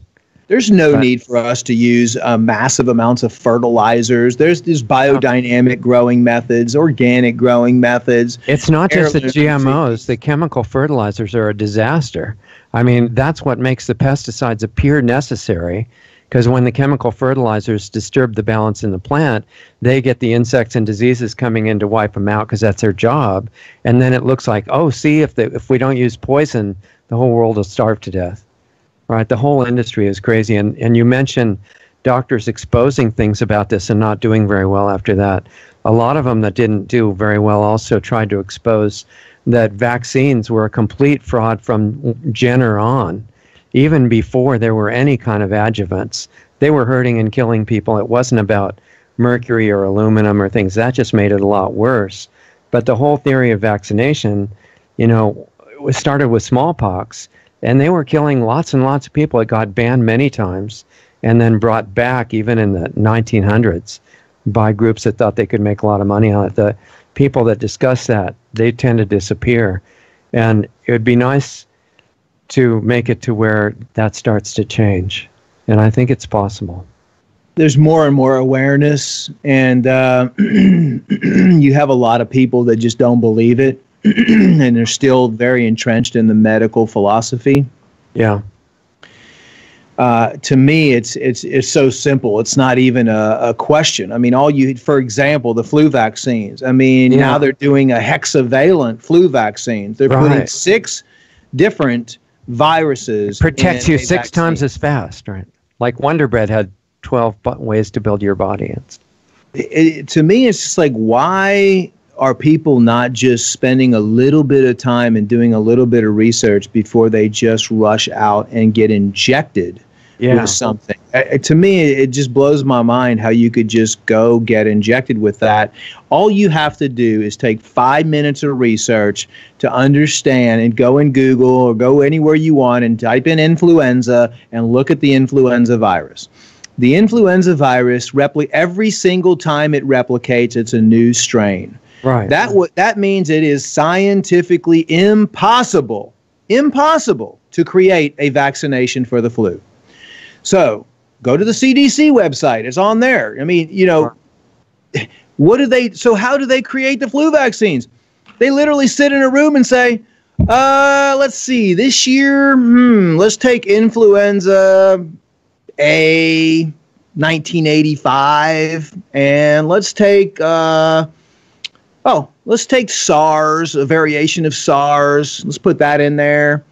There's no need for us to use massive amounts of fertilizers. There's these biodynamic growing methods, organic growing methods. It's not just the GMOs. The chemical fertilizers are a disaster. I mean, that's what makes the pesticides appear necessary, because when the chemical fertilizers disturb the balance in the plant, they get the insects and diseases coming in to wipe them out because that's their job. And then it looks like, oh, see, if we don't use poison, the whole world will starve to death. Right, the whole industry is crazy, and you mentioned doctors exposing things about this and not doing very well after that. A lot of them that didn't do very well also tried to expose that vaccines were a complete fraud from Jenner on, even before there were any kind of adjuvants. They were hurting and killing people. It wasn't about mercury or aluminum or things. That just made it a lot worse. But the whole theory of vaccination, it started with smallpox. And they were killing lots and lots of people. It got banned many times and then brought back even in the 1900s by groups that thought they could make a lot of money on it. The people that discuss that, they tend to disappear. And it would be nice to make it to where that starts to change. And I think it's possible. There's more and more awareness, and you have a lot of people that just don't believe it. And they're still very entrenched in the medical philosophy. Yeah. To me, it's so simple. It's not even a question. I mean, for example, the flu vaccines. I mean, now they're doing a hexavalent flu vaccines. They're putting 6 different viruses. It protects you 6 times as fast, right? Like Wonder Bread had 12 ways to build your body. To me, it's just like, why are people not just spending a little bit of time and doing a little bit of research before they just rush out and get injected with something? To me, it just blows my mind how you could just go get injected with that. All you have to do is take 5 minutes of research to understand, and go in Google or go anywhere you want and type in influenza and look at the influenza virus. The influenza virus, every single time it replicates, it's a new strain. Right. That means it is scientifically impossible to create a vaccination for the flu. So go to the CDC website. It's on there. I mean, how do they create the flu vaccines? They literally sit in a room and say, let's see, this year, let's take influenza A 1985, and let's take SARS, a variation of SARS. Let's put that in there.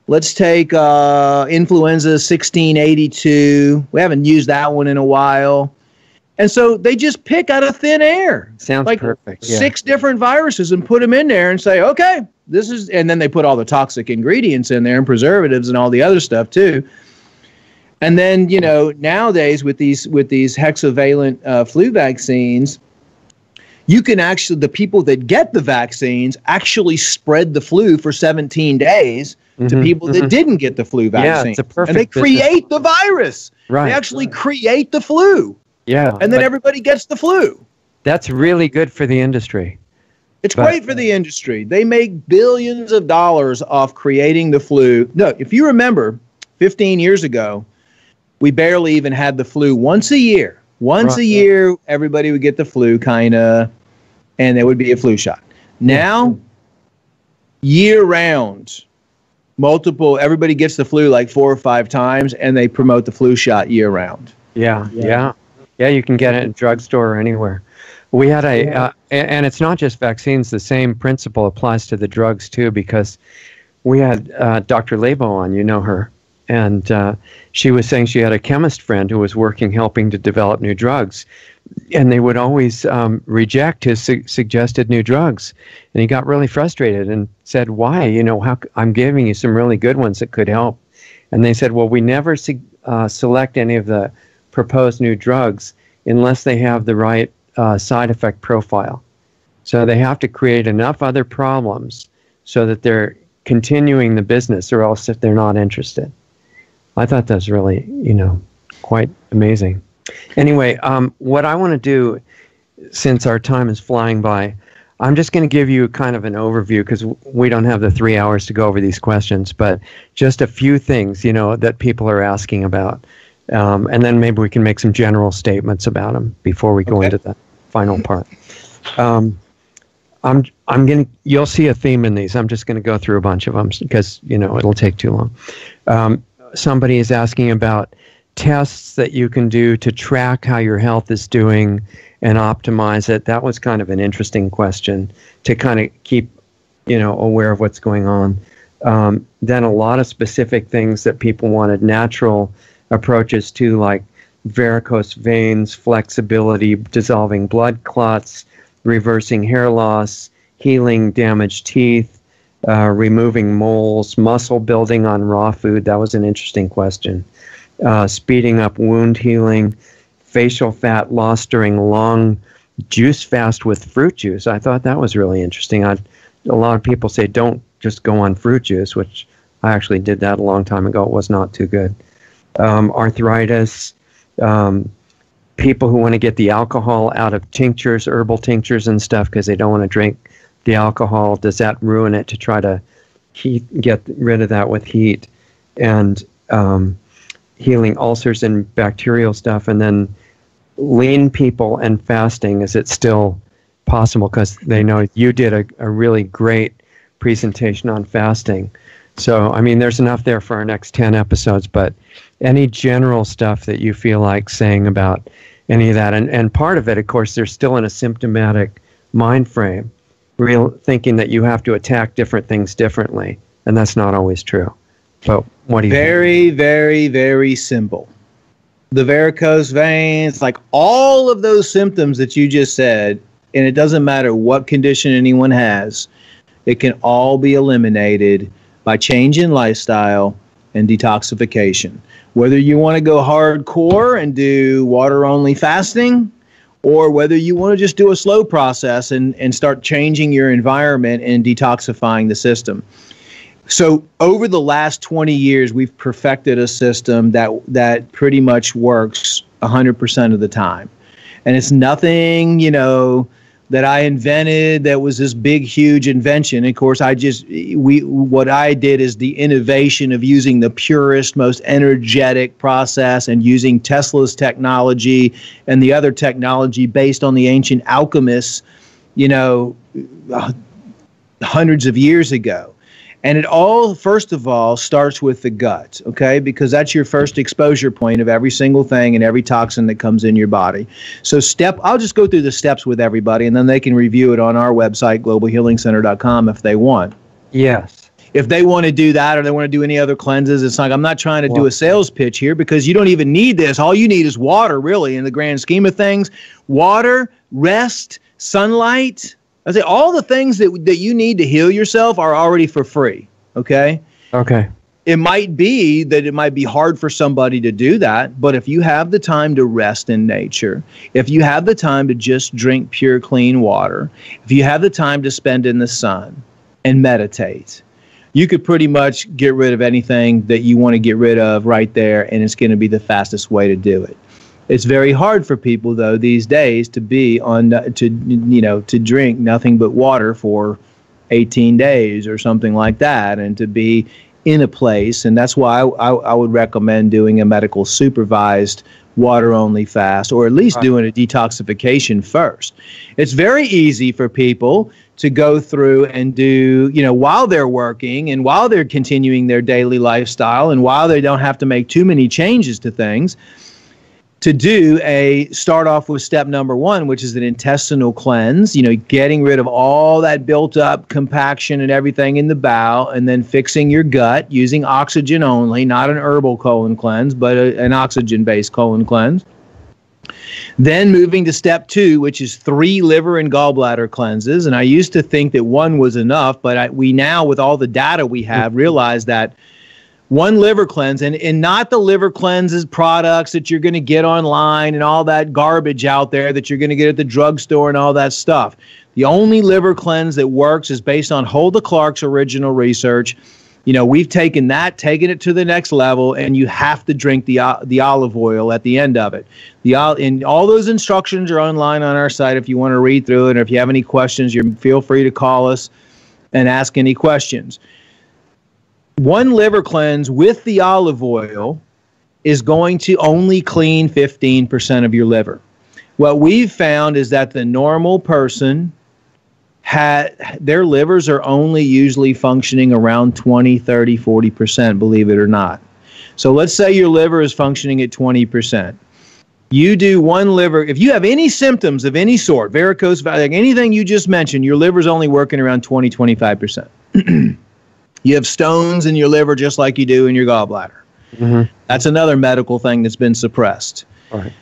Let's take influenza 1682. We haven't used that one in a while. And so they just pick out of thin air. Sounds like perfect. Yeah. 6 different viruses and put them in there and say, okay, and then they put all the toxic ingredients in there and preservatives and all the other stuff too. And then, nowadays with these hexavalent flu vaccines, you can the people that get the vaccines actually spread the flu for 17 days to people that didn't get the flu vaccine. Yeah, it's a perfect and they create the virus. Right. They actually create the flu. Yeah. And then everybody gets the flu. That's really good for the industry. It's great for the industry. They make billions of dollars off creating the flu. No, if you remember, 15 years ago, we barely even had the flu once a year. Once a year, everybody would get the flu, kind of, and there would be a flu shot. Now, year-round, everybody gets the flu like 4 or 5 times, and they promote the flu shot year-round. Yeah, you can get it in a drugstore or anywhere. We had and it's not just vaccines. The same principle applies to the drugs, too, because we had Dr. Labo on, you know her. And she was saying she had a chemist friend who was helping to develop new drugs. And they would always reject his suggested new drugs. And he got really frustrated and said, why? I'm giving you some really good ones that could help. And they said, well, we never select any of the proposed new drugs unless they have the right side effect profile. So they have to create enough other problems so that they're continuing the business, or else if they're not interested. I thought that was really, quite amazing. Anyway, what I want to do, since our time is flying by, I'm just going to give you kind of an overview because we don't have the 3 hours to go over these questions, but just a few things, that people are asking about. And then maybe we can make some general statements about them before we go into the final part. You'll see a theme in these. I'm just going to go through a bunch of them because, it'll take too long. Somebody is asking about tests that you can do to track how your health is doing and optimize it. That was kind of an interesting question to kind of keep, aware of what's going on. Then a lot of specific things that people wanted natural approaches to, like varicose veins, flexibility, dissolving blood clots, reversing hair loss, healing damaged teeth, removing moles, muscle building on raw food. That was an interesting question. Speeding up wound healing, facial fat loss during long juice fast with fruit juice. I thought that was really interesting. A lot of people say don't just go on fruit juice, which I actually did that a long time ago. It was not too good. Arthritis, people who want to get the alcohol out of tinctures, herbal tinctures and stuff because they don't want to drink the alcohol. Does that ruin it to try to get rid of that with heat? And healing ulcers and bacterial stuff. And then lean people and fasting, is it still possible? Because they know you did a really great presentation on fasting. So, there's enough there for our next 10 episodes, but any general stuff that you feel like saying about any of that. And part of it, of course, they're still in a symptomatic mind frame, thinking that you have to attack different things differently. And that's not always true. But what do you think? Very, very, very simple. The varicose veins, like all of those symptoms that you just said, and it doesn't matter what condition anyone has, it can all be eliminated by change in lifestyle and detoxification. Whether you want to go hardcore and do water-only fasting, or whether you want to just do a slow process and start changing your environment and detoxifying the system. So over the last 20 years, we've perfected a system that pretty much works 100% of the time. And it's nothing, that I invented that was this big, huge invention. Of course, what I did is the innovation of using the purest, most energetic process and using Tesla's technology and the other technology based on the ancient alchemists, hundreds of years ago. And it all, first of all, starts with the gut, okay? Because that's your first exposure point of every single thing and every toxin that comes in your body. So I'll just go through the steps with everybody, and then they can review it on our website, globalhealingcenter.com, if they want. Yes. If they want to do that or they want to do any other cleanses, it's like I'm not trying to do a sales pitch here because you don't even need this. All you need is water, really, in the grand scheme of things. Water, rest, sunlight. I say all the things that you need to heal yourself are already for free, okay? Okay. It might be that it might be hard for somebody to do that, but if you have the time to rest in nature, if you have the time to just drink pure, clean water, if you have the time to spend in the sun and meditate, you could pretty much get rid of anything that you want to get rid of right there, and it's going to be the fastest way to do it. It's very hard for people, though, these days to drink nothing but water for 18 days or something like that, and to be in a place. And that's why I would recommend doing a medical supervised water-only fast, or at least doing a detoxification first. It's very easy for people to go through and do, while they're working and while they're continuing their daily lifestyle and while they don't have to make too many changes to things, to start off with step number 1, which is an intestinal cleanse, getting rid of all that built up compaction and everything in the bowel, and then fixing your gut using oxygen only, not an herbal colon cleanse, but an oxygen-based colon cleanse. Then moving to step 2, which is 3 liver and gallbladder cleanses. And I used to think that 1 was enough, but we now, with all the data we have, realize that 1 liver cleanse, and not the liver cleanses products that you're going to get online and all that garbage out there that you're going to get at the drugstore and all that stuff. The only liver cleanse that works is based on Hulda Clark's original research. we've taken it to the next level, and you have to drink the olive oil at the end of it. And all those instructions are online on our site if you want to read through it. And if you have any questions, you feel free to call us and ask any questions. One liver cleanse with the olive oil is going to only clean 15% of your liver. What we've found is that the normal person their livers are only usually functioning around 20, 30, 40%, believe it or not. So let's say your liver is functioning at 20%. You do one liver, if you have any symptoms of any sort, varicose vein, like anything you just mentioned, your liver's only working around 20, 25%. You have stones in your liver just like you do in your gallbladder. Mm-hmm. That's another medical thing that's been suppressed. All right.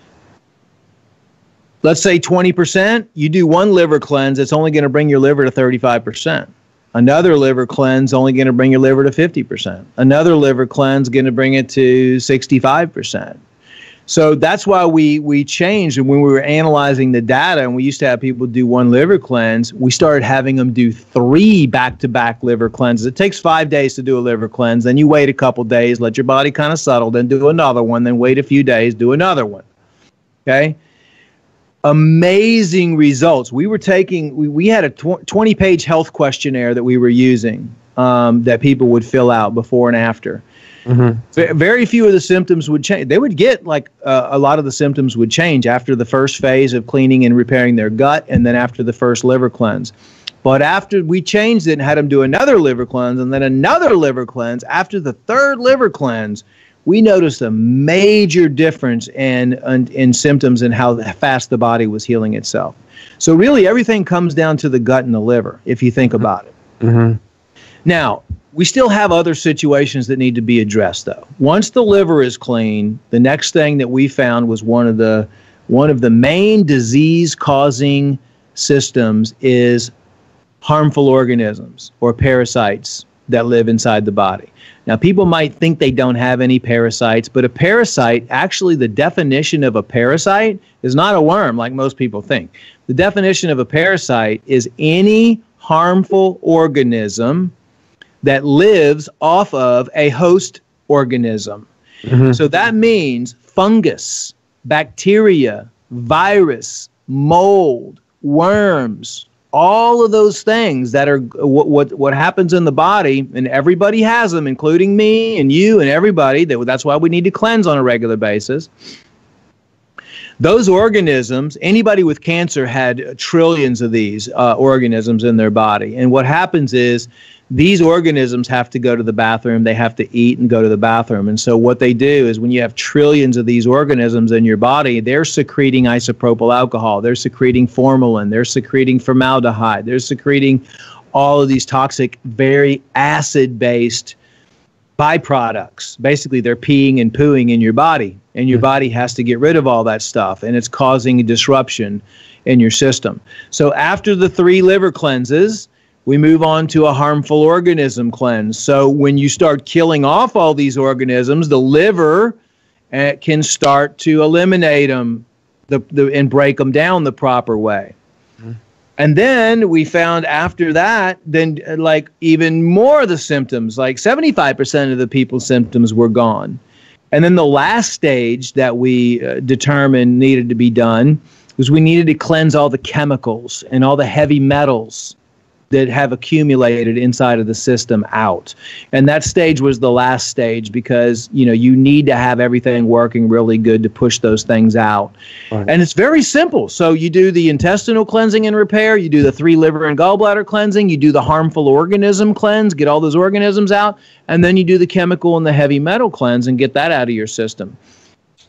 Let's say 20%, you do one liver cleanse, it's only going to bring your liver to 35%. Another liver cleanse only going to bring your liver to 50%. Another liver cleanse going to bring it to 65%. So that's why we changed. And when we were analyzing the data, and we used to have people do one liver cleanse, we started having them do 3 back-to-back liver cleanses. It takes 5 days to do a liver cleanse. Then you wait a couple days, let your body kind of settle, then do another one, then wait a few days, do another one. Okay? Amazing results. We were taking, we had a 20-page health questionnaire that we were using that people would fill out before and after. Mm-hmm. Very few of the symptoms would change. They would get a lot of the symptoms would change after the first phase of cleaning and repairing their gut, and then after the first liver cleanse. But after we changed it and had them do another liver cleanse and then another liver cleanse, after the third liver cleanse, we noticed a major difference in symptoms and how fast the body was healing itself. So really everything comes down to the gut and the liver, if you think about it. Mm-hmm. Now, we still have other situations that need to be addressed, though. Once the liver is clean, the next thing that we found was one of the main disease-causing systems is harmful organisms or parasites that live inside the body. Now, people might think they don't have any parasites, but a parasite, actually the definition of a parasite is not a worm like most people think. The definition of a parasite is any harmful organism that lives off of a host organism. Mm-hmm. So that means fungus, bacteria, virus, mold, worms, all of those things that are what happens in the body, and everybody has them, including me and you and everybody. That's why we need to cleanse on a regular basis. Those organisms, anybody with cancer had trillions of these organisms in their body. And what happens is these organisms have to go to the bathroom. They have to eat and go to the bathroom. And so what they do is when you have trillions of these organisms in your body, they're secreting isopropyl alcohol. They're secreting formalin. They're secreting formaldehyde. They're secreting all of these toxic, very acid-based byproducts. Basically, they're peeing and pooing in your body, and your body has to get rid of all that stuff, and it's causing a disruption in your system. So after the 3 liver cleanses, we move on to a harmful organism cleanse. So when you start killing off all these organisms, the liver can start to eliminate them and break them down the proper way. Mm-hmm. And then we found after that, then like even more of the symptoms, like 75% of the people's symptoms were gone. And then the last stage that we determined needed to be done was we needed to cleanse all the chemicals and all the heavy metals that have accumulated inside of the system out. And that stage was the last stage because, you need to have everything working really good to push those things out. Right. And it's very simple. So you do the intestinal cleansing and repair, you do the 3 liver and gallbladder cleansing, you do the harmful organism cleanse, get all those organisms out, and then you do the chemical and the heavy metal cleanse and get that out of your system.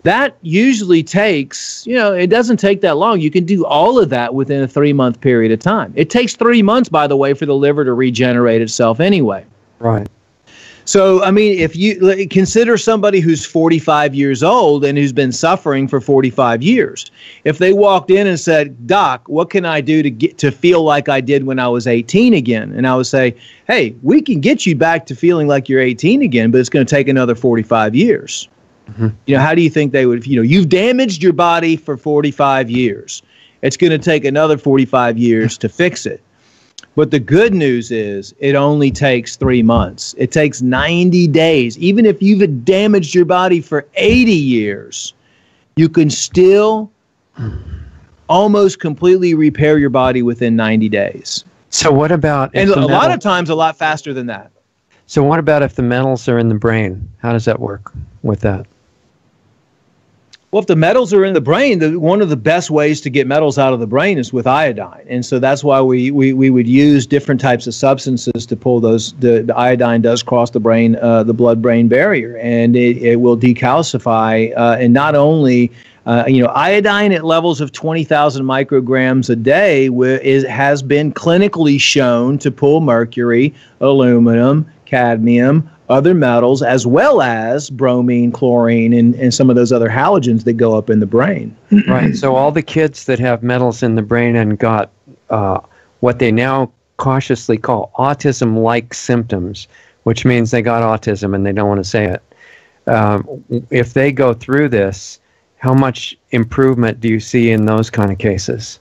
That usually takes, it doesn't take that long. You can do all of that within a 3-month period of time. It takes 3 months, by the way, for the liver to regenerate itself anyway. Right. So, I mean, if you consider somebody who's 45 years old and who's been suffering for 45 years, if they walked in and said, "Doc, what can I do to get to feel like I did when I was 18 again?" And I would say, "Hey, we can get you back to feeling like you're 18 again, but it's going to take another 45 years." Mm-hmm. How do you think they would, you've damaged your body for 45 years. It's going to take another 45 years to fix it. But the good news is it only takes 3 months. It takes 90 days. Even if you've damaged your body for 80 years, you can still almost completely repair your body within 90 days. So what about... And a lot of times a lot faster than that. So what about if the metals are in the brain? How does that work with that? Well, if the metals are in the brain, one of the best ways to get metals out of the brain is with iodine. And so that's why we would use different types of substances to pull those. The iodine does cross the brain, the blood-brain barrier, and it will decalcify. And not only, iodine at levels of 20,000 micrograms a day has been clinically shown to pull mercury, aluminum, cadmium, other metals, as well as bromine, chlorine, and some of those other halogens that go up in the brain. Right. So all the kids that have metals in the brain and got what they now cautiously call autism-like symptoms, which means they got autism and they don't want to say it. If they go through this, how much improvement do you see in those kind of cases?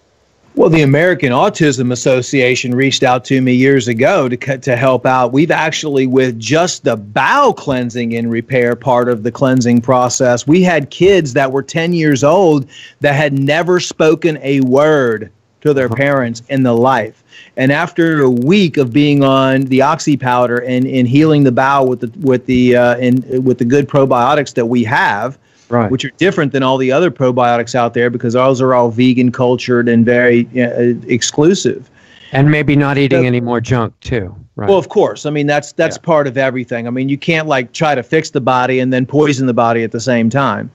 Well, the American Autism Association reached out to me years ago to help out. We've actually, with just the bowel cleansing and repair part of the cleansing process, we had kids that were 10 years old that had never spoken a word to their parents in their life. And after a week of being on the oxy powder and healing the bowel with the good probiotics that we have, right, which are different than all the other probiotics out there because those are all vegan cultured and very exclusive. And maybe not eating any more junk too. Right. Well, of course. I mean, that's part of everything. I mean, you can't like try to fix the body and then poison the body at the same time.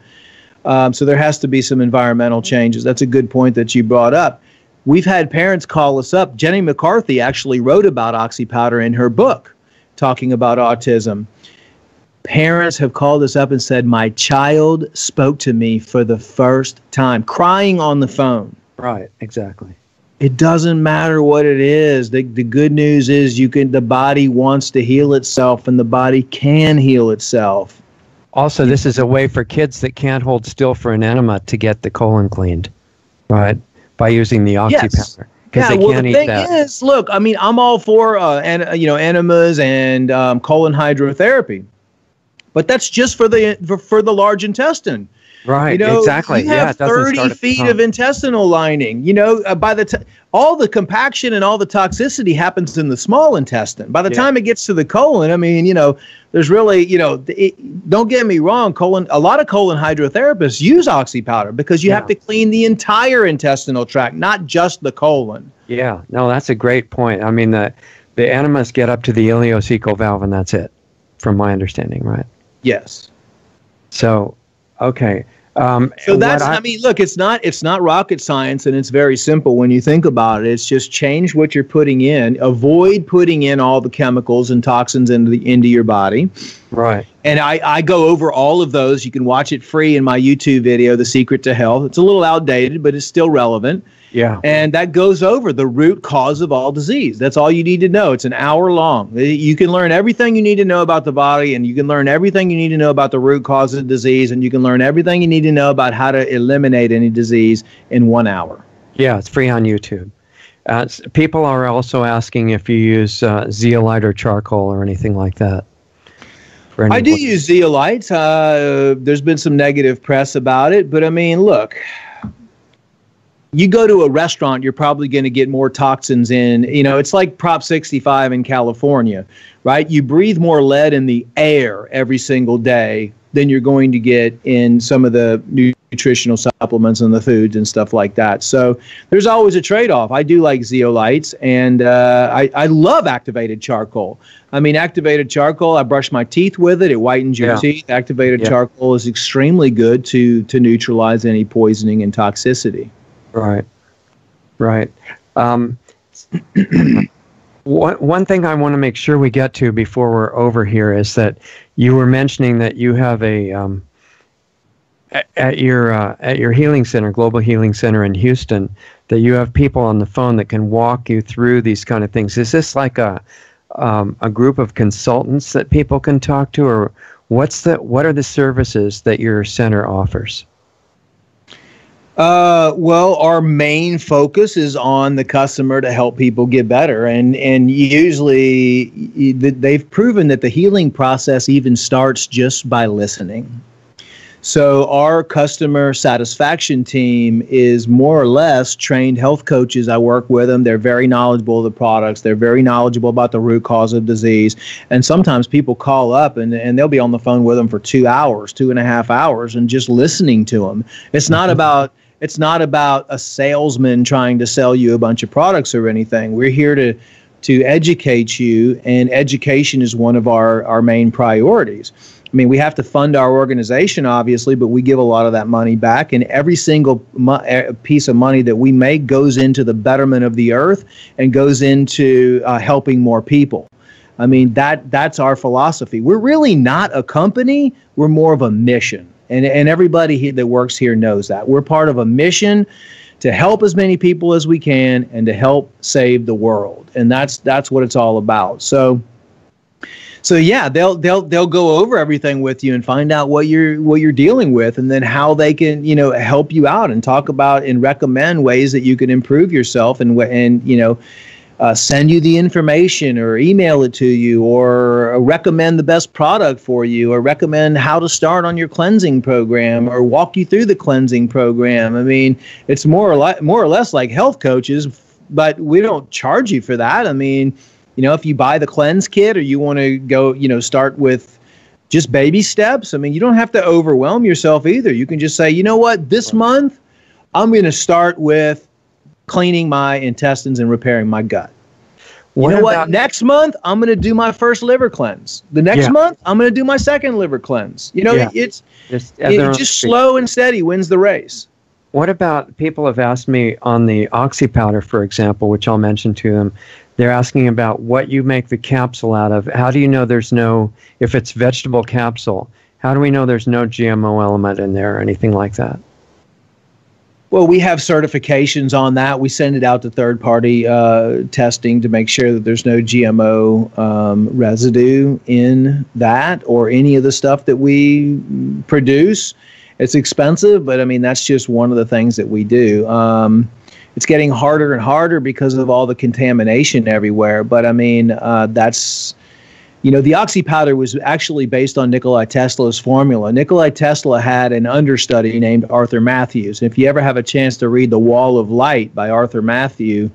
So there has to be some environmental changes. That's a good point that you brought up. We've had parents call us up. Jenny McCarthy actually wrote about oxy powder in her book, talking about autism. Parents have called us up and said, my child spoke to me for the first time, crying on the phone. Right, exactly. It doesn't matter what it is. The good news is the body wants to heal itself, and the body can heal itself. Also, this is a way for kids that can't hold still for an enema to get the colon cleaned, right, by using the oxy powder. Yeah, well, the thing is, look, I mean, I'm all for enemas and colon hydrotherapy. But that's just for the large intestine. Right, exactly. You have 30 feet of intestinal lining. By the all the compaction and all the toxicity happens in the small intestine. By the time it gets to the colon, I mean, there's really, don't get me wrong, a lot of colon hydrotherapists use oxy powder because you have to clean the entire intestinal tract, not just the colon. Yeah, no, that's a great point. I mean, the enemas get up to the ileocecal valve and that's it, from my understanding, right? Yes. So, okay. So that's, I mean, look, it's not rocket science, and it's very simple when you think about it. It's just change what you're putting in, avoid putting in all the chemicals and toxins into your body. Right. And I go over all of those. You can watch it free in my YouTube video, The Secret to Health. It's a little outdated, but it's still relevant. Yeah. And that goes over the root cause of all disease. That's all you need to know. It's an hour long. You can learn everything you need to know about the body, and you can learn everything you need to know about the root cause of disease, and you can learn everything you need to know about how to eliminate any disease in 1 hour. Yeah, it's free on YouTube. People are also asking if you use zeolite or charcoal or anything like that. I do use zeolite. There's been some negative press about it, but I mean, look. You go to a restaurant, you're probably going to get more toxins in. It's like Prop 65 in California, right? You breathe more lead in the air every single day than you're going to get in some of the nutritional supplements and the foods and stuff like that. So there's always a trade-off. I do like zeolites, and I love activated charcoal. I mean, activated charcoal, I brush my teeth with it. It whitens your teeth. Activated charcoal is extremely good to neutralize any poisoning and toxicity. Right. One thing I want to make sure we get to before we're over here is that you were mentioning that you have a at your healing center, Global Healing Center in Houston, that you have people on the phone that can walk you through these kind of things. Is this like a group of consultants that people can talk to, or what are the services that your center offers? Well, our main focus is on the customer to help people get better. And usually they've proven that the healing process even starts just by listening. So our customer satisfaction team is more or less trained health coaches. I work with them. They're very knowledgeable of the products. They're very knowledgeable about the root cause of disease. And sometimes people call up and they'll be on the phone with them for 2 hours, 2.5 hours, and just listening to them. It's not about a salesman trying to sell you a bunch of products or anything. We're here to educate you, and education is one of our main priorities. I mean, we have to fund our organization, obviously, but we give a lot of that money back, and every single piece of money that we make goes into the betterment of the earth and goes into helping more people. I mean, that's our philosophy. We're really not a company. We're more of a mission, and everybody that works here knows that. We're part of a mission to help as many people as we can and to help save the world, and that's what it's all about. So yeah, they'll go over everything with you and find out what you're dealing with, and then how they can help you out and talk about and recommend ways that you can improve yourself, and send you the information or email it to you, or recommend the best product for you, or recommend how to start on your cleansing program, or walk you through the cleansing program. I mean, it's more or less like health coaches, but we don't charge you for that. I mean, if you buy the cleanse kit, or you want to go, start with just baby steps, I mean, you don't have to overwhelm yourself either. You can just say, you know what, this month, I'm going to start with cleaning my intestines and repairing my gut. Next month, I'm going to do my first liver cleanse. The next month, I'm going to do my second liver cleanse. It's just slow and steady wins the race. What about, people have asked me on the oxy powder, for example, which I'll mention to them. They're asking about what you make the capsule out of. How do you know if it's vegetable capsule, how do we know there's no GMO element in there or anything like that? Well, we have certifications on that. We send it out to third-party testing to make sure that there's no GMO residue in that or any of the stuff that we produce. It's expensive, but I mean, that's just one of the things that we do. It's getting harder and harder because of all the contamination everywhere. But I mean, the oxy powder was actually based on Nikola Tesla's formula. Nikola Tesla had an understudy named Arthur Matthews. And if you ever have a chance to read The Wall of Light by Arthur Matthews,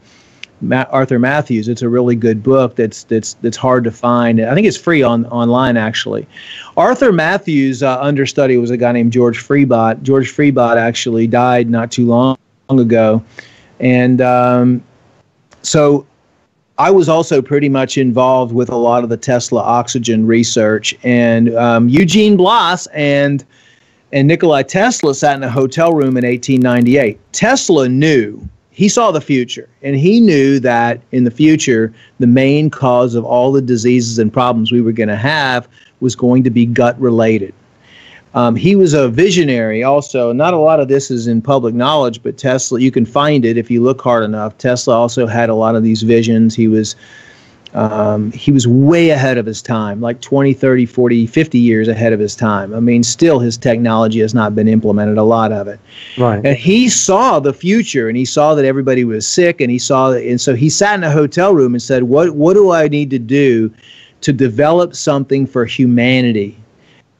it's a really good book that's hard to find. I think it's free online, actually. Arthur Matthews' understudy was a guy named George Freebot. George Freebot actually died not too long ago. And so I was also pretty much involved with a lot of the Tesla oxygen research. And Eugene Bloss and Nikola Tesla sat in a hotel room in 1898. Tesla knew. He saw the future, and he knew that in the future, the main cause of all the diseases and problems we were going to have was going to be gut related. He was a visionary also. Not a lot of this is in public knowledge, but Tesla, you can find it if you look hard enough. Tesla also had a lot of these visions. He was way ahead of his time, like 20, 30, 40, 50 years ahead of his time. I mean, still his technology has not been implemented, a lot of it. Right. And he saw the future, and he saw that everybody was sick, and and so he sat in a hotel room and said, what do I need to do to develop something for humanity?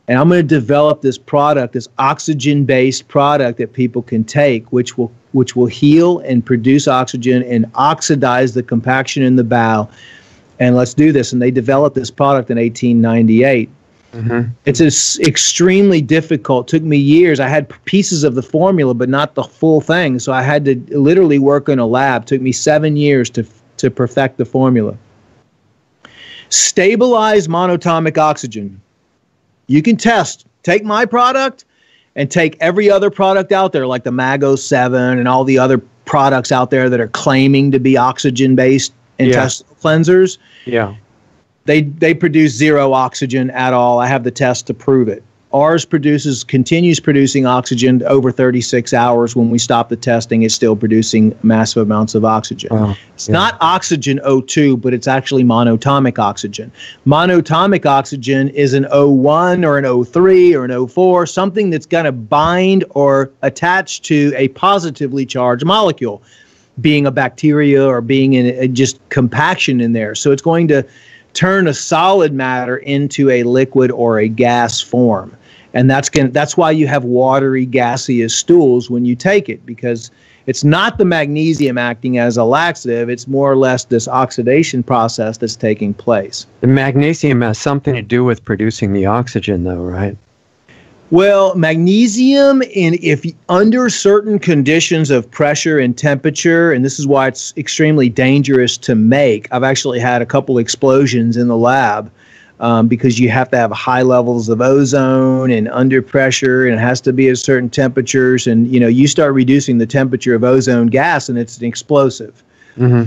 And I'm going to develop this product, this oxygen-based product that people can take, which will heal and produce oxygen and oxidize the compaction in the bowel. And let's do this. And they developed this product in 1898. Mm-hmm. It's extremely difficult. It took me years. I had pieces of the formula, but not the full thing. So I had to literally work in a lab. It took me 7 years to perfect the formula. Stabilized monatomic oxygen. You can take my product and take every other product out there, like the Mago 7 and all the other products out there that are claiming to be oxygen-based intestinal cleansers. Yeah. They produce zero oxygen at all. I have the test to prove it. Ours continues producing oxygen over 36 hours. When we stop the testing, it's still producing massive amounts of oxygen. It's not oxygen O2, but it's actually monatomic oxygen. Monatomic oxygen is an O1 or an O3 or an O4, something that's going to bind or attach to a positively charged molecule, being a bacteria or being in just compaction in there. So it's going to turn a solid matter into a liquid or a gas form. And that's why you have watery, gaseous stools when you take it, because it's not the magnesium acting as a laxative. It's more or less this oxidation process that's taking place. The magnesium has something to do with producing the oxygen, though, right? Well, magnesium, if under certain conditions of pressure and temperature, and this is why it's extremely dangerous to make. I've actually had a couple explosions in the lab because you have to have high levels of ozone and under pressure, and it has to be at certain temperatures. And you start reducing the temperature of ozone gas, and it's an explosive. Mm-hmm.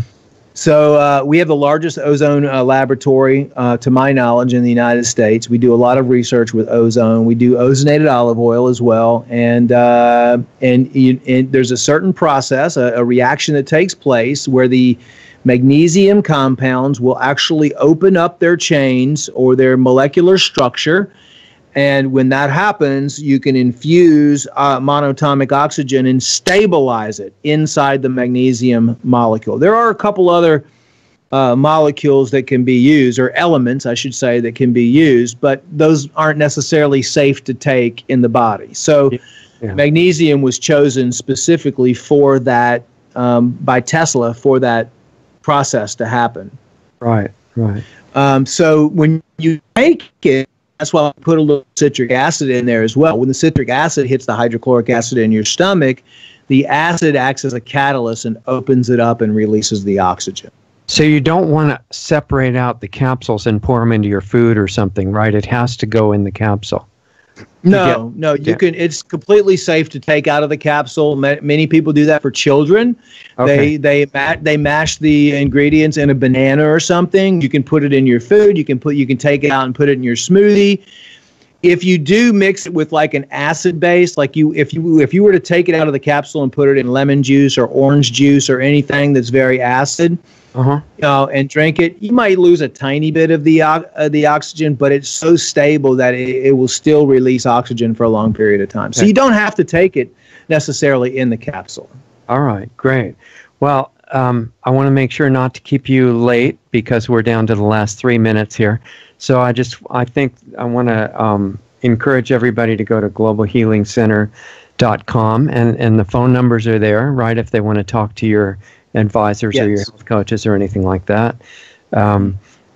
So we have the largest ozone laboratory, to my knowledge, in the United States. We do a lot of research with ozone. We do ozonated olive oil as well, and there's a certain process, a reaction that takes place where the magnesium compounds will actually open up their chains or their molecular structure. And when that happens, you can infuse monatomic oxygen and stabilize it inside the magnesium molecule. There are a couple other molecules that can be used, or elements, I should say, that can be used, but those aren't necessarily safe to take in the body. So magnesium was chosen specifically for that, by Tesla, for that process to happen. Right. So when you take it, that's why I put a little citric acid in there as well. When the citric acid hits the hydrochloric acid in your stomach, the acid acts as a catalyst and opens it up and releases the oxygen. So you don't want to separate out the capsules and pour them into your food or something, right? It has to go in the capsule. No, you can. It's completely safe to take out of the capsule. Many people do that for children. Okay. They mash the ingredients in a banana or something. You can put it in your food. You can take it out and put it in your smoothie. If you do mix it with like an acid base, like if you were to take it out of the capsule and put it in lemon juice or orange juice or anything that's very acid, and drink it, you might lose a tiny bit of the oxygen, but it's so stable that it will still release oxygen for a long period of time. So you don't have to take it necessarily in the capsule. All right, great. Well, I want to make sure not to keep you late because we're down to the last 3 minutes here. So I think I want to encourage everybody to go to globalhealingcenter.com, and the phone numbers are there, right, if they want to talk to your advisors or your health coaches or anything like that.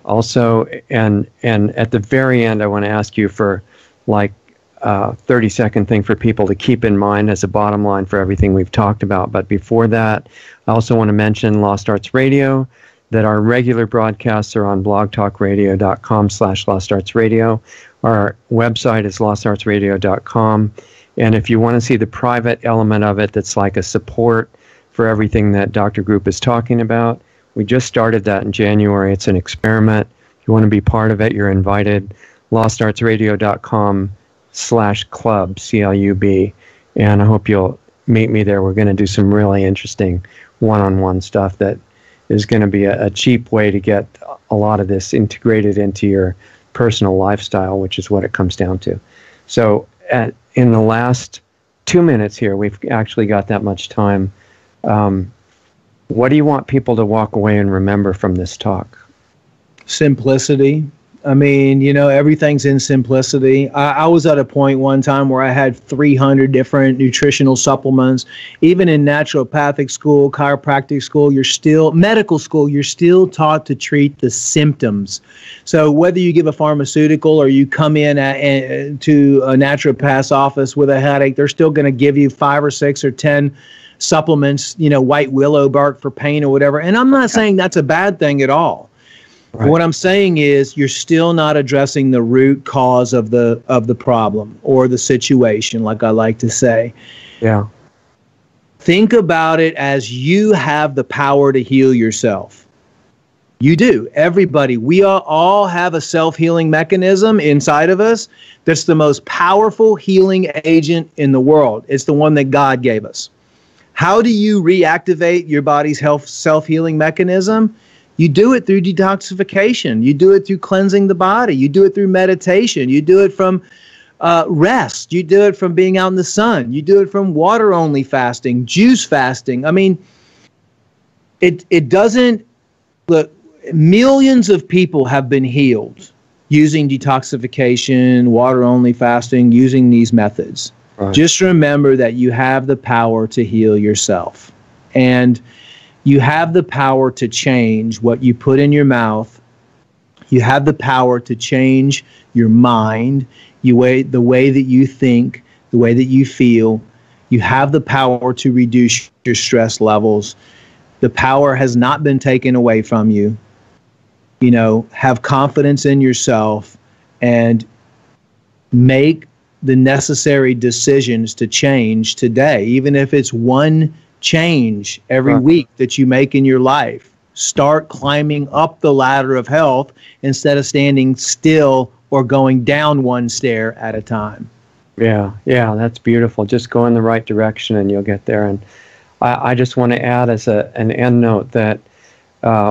Also, and at the very end, I want to ask you for like a 30-second thing for people to keep in mind as a bottom line for everything we've talked about. But before that, I also want to mention Lost Arts Radio, that our regular broadcasts are on blogtalkradio.com/lostartsradio. Our website is lostartsradio.com. And if you want to see the private element of it, that's like a support for everything that Dr. Group is talking about, we just started that in January. It's an experiment. If you want to be part of it, you're invited. lostartsradio.com/club, CLUB. And I hope you'll meet me there. We're going to do some really interesting one-on-one stuff that is going to be a cheap way to get a lot of this integrated into your personal lifestyle, which is what it comes down to. So in the last 2 minutes here, we've actually got that much time. What do you want people to walk away and remember from this talk? Simplicity. I mean, everything's in simplicity. I was at a point one time where I had 300 different nutritional supplements. Even in naturopathic school, chiropractic school, medical school, you're still taught to treat the symptoms. So whether you give a pharmaceutical or you come in to a naturopath's office with a headache, they're still going to give you 5 or 6 or 10 supplements, white willow bark for pain or whatever. And I'm not saying that's a bad thing at all. Right. What I'm saying is you're still not addressing the root cause of the problem or the situation, like I like to say. Yeah. Think about it as you have the power to heal yourself. You do. Everybody. We all have a self-healing mechanism inside of us that's the most powerful healing agent in the world. It's the one that God gave us. How do you reactivate your body's self-healing mechanism? You do it through detoxification. You do it through cleansing the body. You do it through meditation. You do it from rest. You do it from being out in the sun. You do it from water-only fasting, juice fasting. I mean, it doesn't... Look, millions of people have been healed using detoxification, water-only fasting, using these methods. Right. Just remember that you have the power to heal yourself. And you have the power to change what you put in your mouth. You have the power to change your mind, the way that you think, the way that you feel. You have the power to reduce your stress levels. The power has not been taken away from you. You know, have confidence in yourself and make the necessary decisions to change today, even if it's one change every week that you make in your life. Start climbing up the ladder of health instead of standing still or going down one stair at a time. Yeah, that's beautiful. Just go in the right direction and you'll get there. And I just want to add as an end note that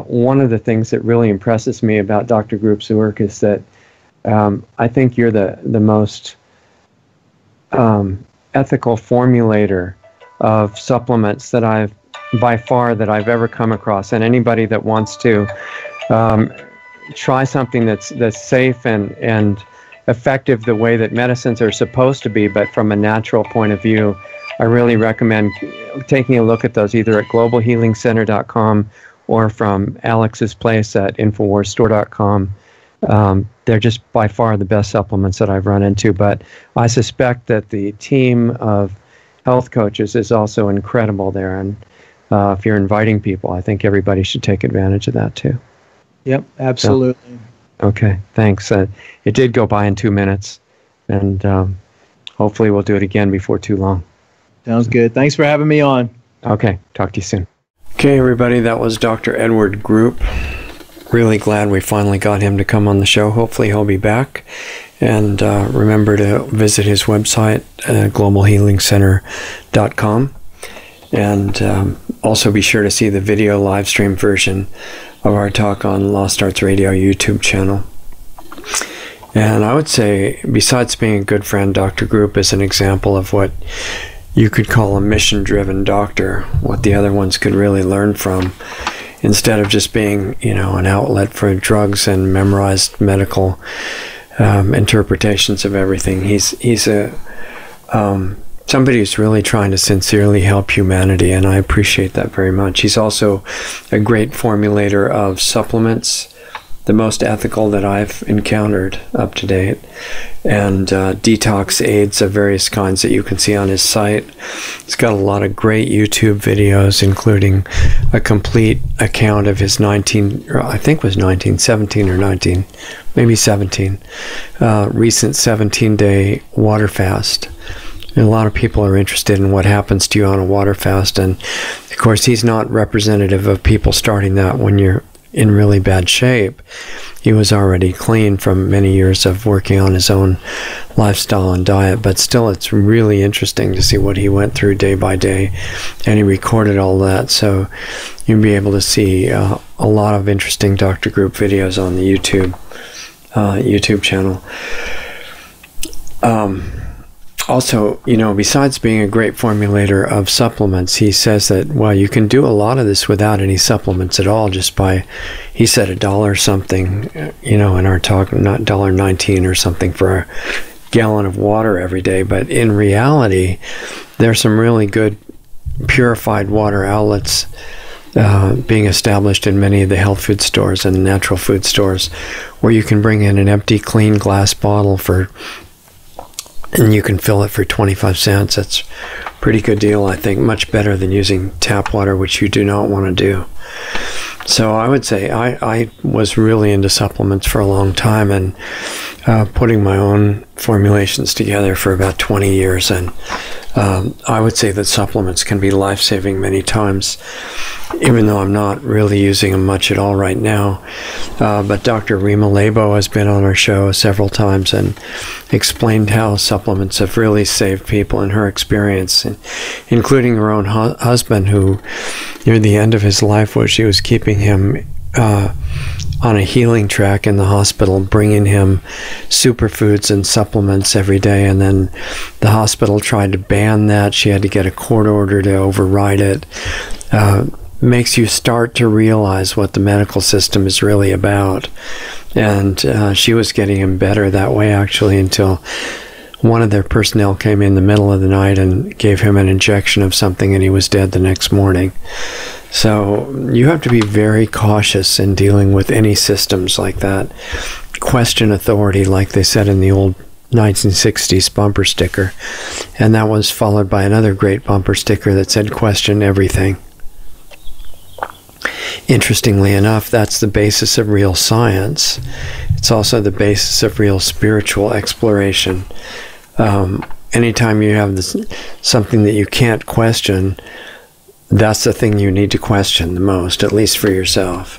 one of the things that really impresses me about Dr. Group's work is that I think you're the most ethical formulator of supplements that I've ever come across. And anybody that wants to try something that's safe and effective the way that medicines are supposed to be, but from a natural point of view, I really recommend taking a look at those either at globalhealingcenter.com or from Alex's place at infowarsstore.com. They're just by far the best supplements that I've run into, but I suspect that the team of health coaches is also incredible there. And if you're inviting people, I think everybody should take advantage of that too. Yep, absolutely. So, okay, thanks. It did go by in 2 minutes, and hopefully we'll do it again before too long. Sounds good. Thanks for having me on. Okay, talk to you soon. Okay, everybody, that was Dr. Edward Group. Really glad we finally got him to come on the show. Hopefully he'll be back. And remember to visit his website, globalhealingcenter.com. And also be sure to see the video live stream version of our talk on Lost Arts Radio YouTube channel. And I would say, besides being a good friend, Dr. Group is an example of what you could call a mission-driven doctor, what the other ones could really learn from, instead of just being, an outlet for drugs and memorized medical interpretations of everything. He's a somebody who's really trying to sincerely help humanity, and I appreciate that very much. He's also a great formulator of supplements, the most ethical that I've encountered up to date, and detox aids of various kinds that you can see on his site. He's got a lot of great YouTube videos, including a complete account of his 17 or 19, maybe 17, recent 17-day water fast. And a lot of people are interested in what happens to you on a water fast, and of course he's not representative of people starting that when you're in really bad shape. He was already clean from many years of working on his own lifestyle and diet, but still it's really interesting to see what he went through day by day, and he recorded all that, so you'll be able to see a lot of interesting Dr. Group videos on the YouTube channel. Also, besides being a great formulator of supplements, he says that, well, you can do a lot of this without any supplements at all, just by, he said $1 something, in our talk, not $1.19 or something for a gallon of water every day. But in reality, there's some really good purified water outlets being established in many of the health food stores and natural food stores, where you can bring in an empty, clean glass bottle and you can fill it for 25 cents. That's a pretty good deal, I think. Much better than using tap water, which you do not want to do. So I would say I was really into supplements for a long time, and putting my own formulations together for about 20 years. And I would say that supplements can be life-saving many times, even though I'm not really using them much at all right now. But Dr. Rima Labo has been on our show several times and explained how supplements have really saved people in her experience, including her own husband, who near the end of his life she was keeping him on a healing track in the hospital, bringing him superfoods and supplements every day, and then the hospital tried to ban that. She had to get a court order to override it. Makes you start to realize what the medical system is really about. And she was getting him better that way, actually, until one of their personnel came in the middle of the night and gave him an injection of something, and he was dead the next morning. So you have to be very cautious in dealing with any systems like that. Question authority, like they said in the old 1960s bumper sticker. And that was followed by another great bumper sticker that said question everything. Interestingly enough, that's the basis of real science. It's also the basis of real spiritual exploration. Anytime you have something that you can't question, that's the thing you need to question the most, at least for yourself.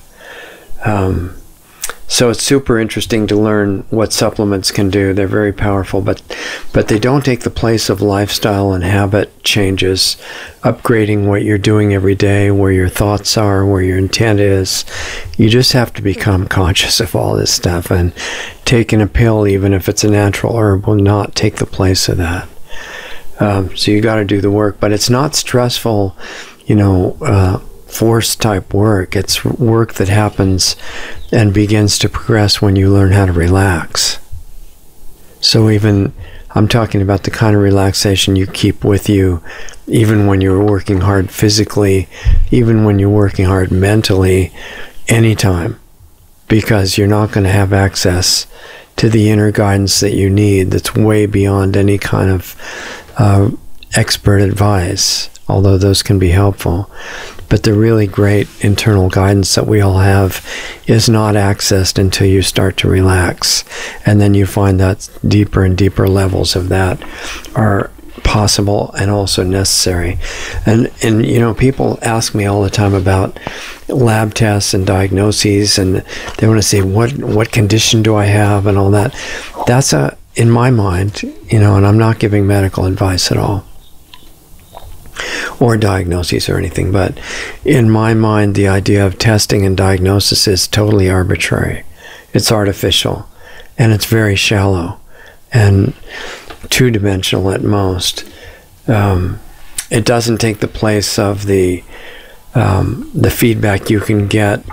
So it's super interesting to learn what supplements can do. They're very powerful, but they don't take the place of lifestyle and habit changes, upgrading what you're doing every day, where your thoughts are, where your intent is. You just have to become conscious of all this stuff, and taking a pill, even if it's a natural herb, will not take the place of that. So you got to do the work, but it's not stressful, force type work. It's work that happens and begins to progress when you learn how to relax. So even I'm talking about the kind of relaxation you keep with you even when you're working hard physically, even when you're working hard mentally, anytime, because you're not going to have access to the inner guidance that you need that's way beyond any kind of expert advice, although those can be helpful. But the really great internal guidance that we all have is not accessed until you start to relax. And then you find that deeper and deeper levels of that are possible and also necessary. And people ask me all the time about lab tests and diagnoses, and they want to say, what condition do I have and all that. That's in my mind, and I'm not giving medical advice at all, or diagnoses or anything, but in my mind, the idea of testing and diagnosis is totally arbitrary. It's artificial, and it's very shallow and two-dimensional at most. It doesn't take the place of the feedback you can get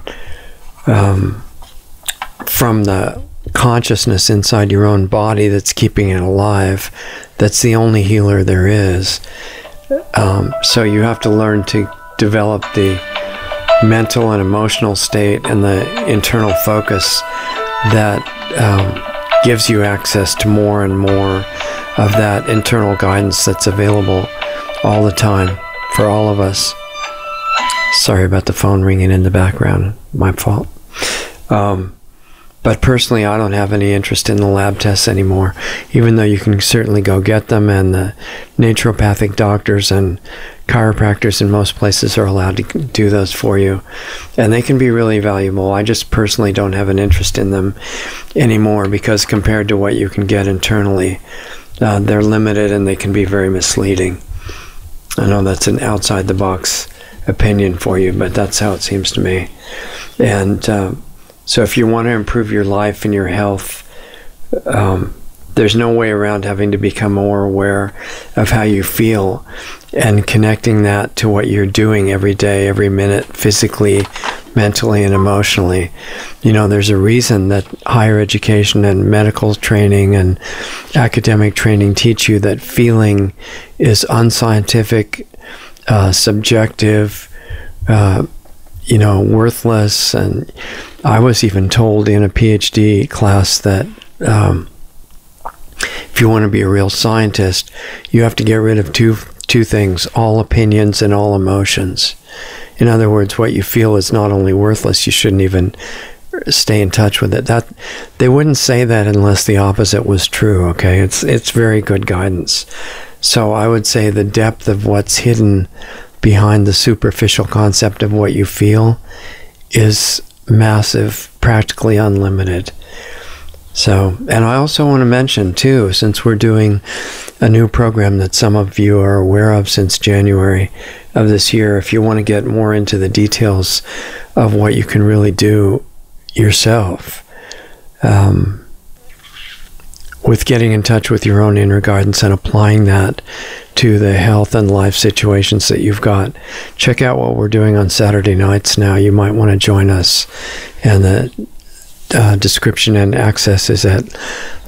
from the consciousness inside your own body that's keeping it alive. That's the only healer there is. So you have to learn to develop the mental and emotional state and the internal focus that gives you access to more and more of that internal guidance that's available all the time for all of us. Sorry about the phone ringing in the background. My fault. But personally, I don't have any interest in the lab tests anymore, even though you can certainly go get them, and the naturopathic doctors and chiropractors in most places are allowed to do those for you, and they can be really valuable. I just personally don't have an interest in them anymore, because compared to what you can get internally, they're limited and they can be very misleading. I know that's an outside-the-box opinion for you, but that's how it seems to me. And so if you want to improve your life and your health, there's no way around having to become more aware of how you feel and connecting that to what you're doing every day, every minute, physically, mentally, and emotionally. There's a reason that higher education and medical training and academic training teach you that feeling is unscientific, subjective, worthless. And I was even told in a PhD class that if you want to be a real scientist, you have to get rid of two things: all opinions and all emotions. In other words, what you feel is not only worthless, you shouldn't even stay in touch with it. That they wouldn't say that unless the opposite was true. Okay, it's very good guidance. So I would say the depth of what's hidden behind the superficial concept of what you feel is massive, practically unlimited. So, and I also want to mention too, since we're doing a new program that some of you are aware of since January of this year, if you want to get more into the details of what you can really do yourself, with getting in touch with your own inner guidance and applying that to the health and life situations that you've got, check out what we're doing on Saturday nights now. You might want to join us, and the description and access is at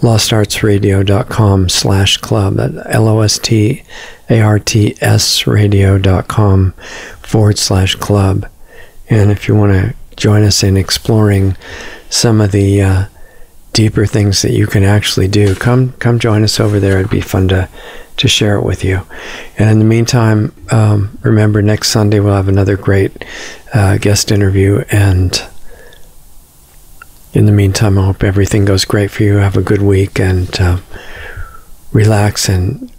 lostartsradio.com/club, at LOSTARTSradio.com/club. And if you want to join us in exploring some of the deeper things that you can actually do, come join us over there. It'd be fun to share it with you. And in the meantime, remember, next Sunday we'll have another great guest interview. And in the meantime, I hope everything goes great for you. Have a good week, and relax and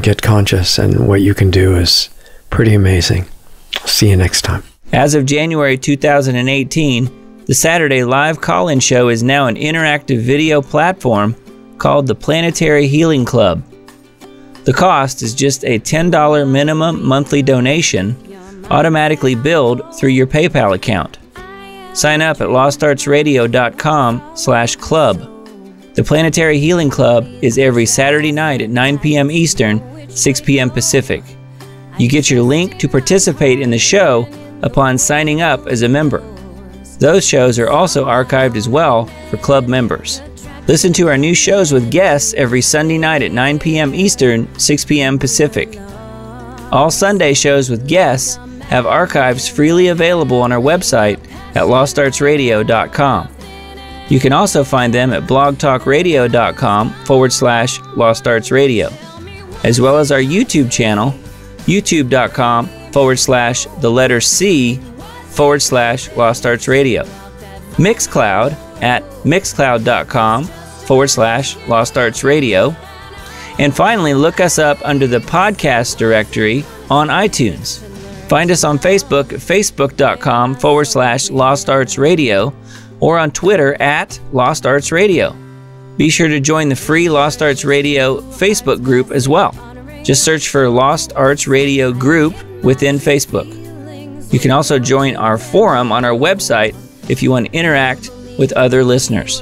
get conscious. And what you can do is pretty amazing. See you next time. As of January 2018, the Saturday live call-in show is now an interactive video platform called the Planetary Healing Club. The cost is just a $10 minimum monthly donation, automatically billed through your PayPal account. Sign up at lostartsradio.com/club. The Planetary Healing Club is every Saturday night at 9 p.m. Eastern, 6 p.m. Pacific. You get your link to participate in the show upon signing up as a member. Those shows are also archived as well for club members. Listen to our new shows with guests every Sunday night at 9 p.m. Eastern, 6 p.m. Pacific. All Sunday shows with guests have archives freely available on our website at lostartsradio.com. You can also find them at blogtalkradio.com/lostartsradio, as well as our YouTube channel, youtube.com/C/lostartsradio. Mixcloud at mixcloud.com/lostartsradio. And finally, look us up under the podcast directory on iTunes. Find us on Facebook at facebook.com/lostartsradio, or on Twitter at lostartsradio. Be sure to join the free Lost Arts Radio Facebook group as well. Just search for Lost Arts Radio Group within Facebook. You can also join our forum on our website if you want to interact with other listeners.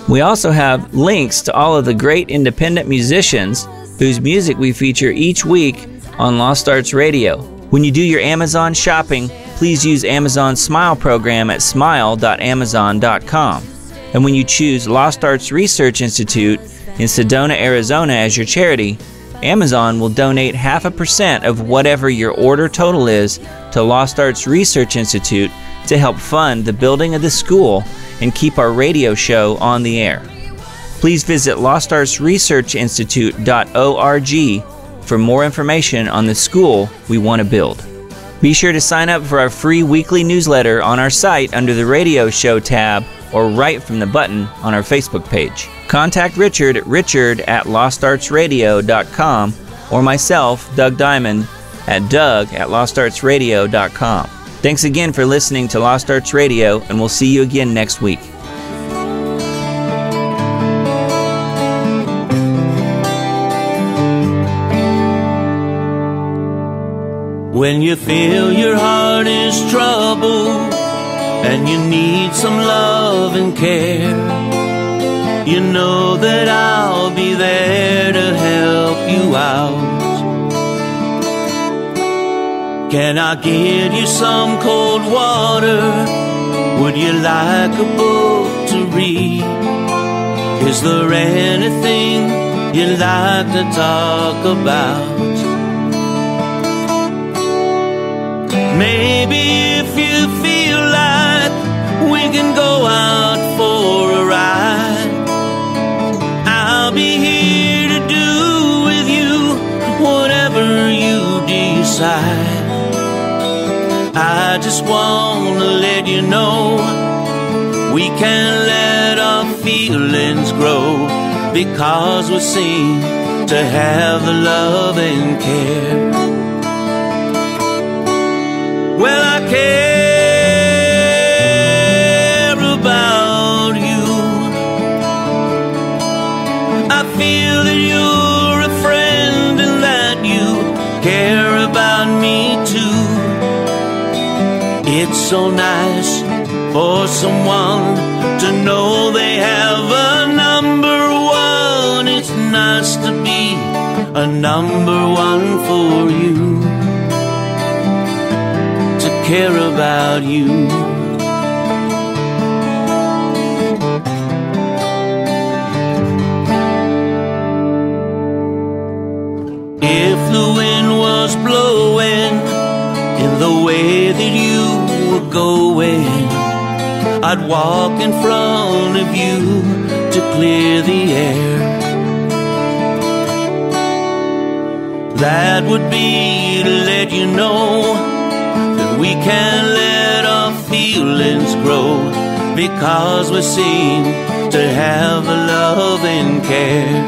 We also have links to all of the great independent musicians whose music we feature each week on Lost Arts Radio. When you do your Amazon shopping, please use Amazon's Smile program at smile.amazon.com. And when you choose Lost Arts Research Institute in Sedona, Arizona as your charity, Amazon will donate 0.5% of whatever your order total is to Lost Arts Research Institute to help fund the building of the school and keep our radio show on the air. Please visit lostartsresearchinstitute.org for more information on the school we want to build. Be sure to sign up for our free weekly newsletter on our site under the Radio Show tab, or right from the button on our Facebook page. Contact Richard at richard@lostartsradio.com, or myself, Doug Diamond, at doug@lostartsradio.com. Thanks again for listening to Lost Arts Radio, and we'll see you again next week. When you feel your heart is troubled and you need some love and care, you know that I'll be there to help you out. Can I get you some cold water? Would you like a book to read? Is there anything you'd like to talk about? Maybe if you feel like we can go out for a ride, I'll be here to do with you whatever you decide. I just want to let you know we can let our feelings grow, because we seem to have the love and care. Well, I care about you. I feel that you're a friend and that you care about me too. It's so nice for someone to know they have a number one. It's nice to be a number one for you, to care about you. If the wind was blowing in the way that you were going, I'd walk in front of you to clear the air. That would be to let you know that we can let our feelings grow, because we seem to have a love and care.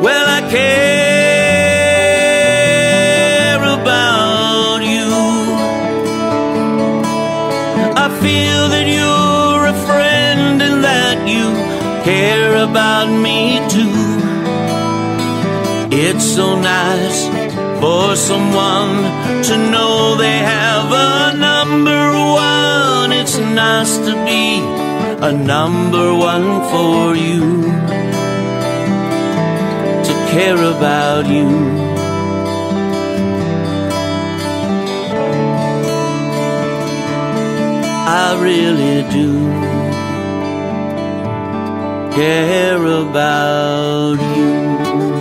Well, I care about you. I feel that you're a friend and that you care about me too. It's so nice for someone to know they have a number one. It's nice to be a number one for you, to care about you. I really do care about you.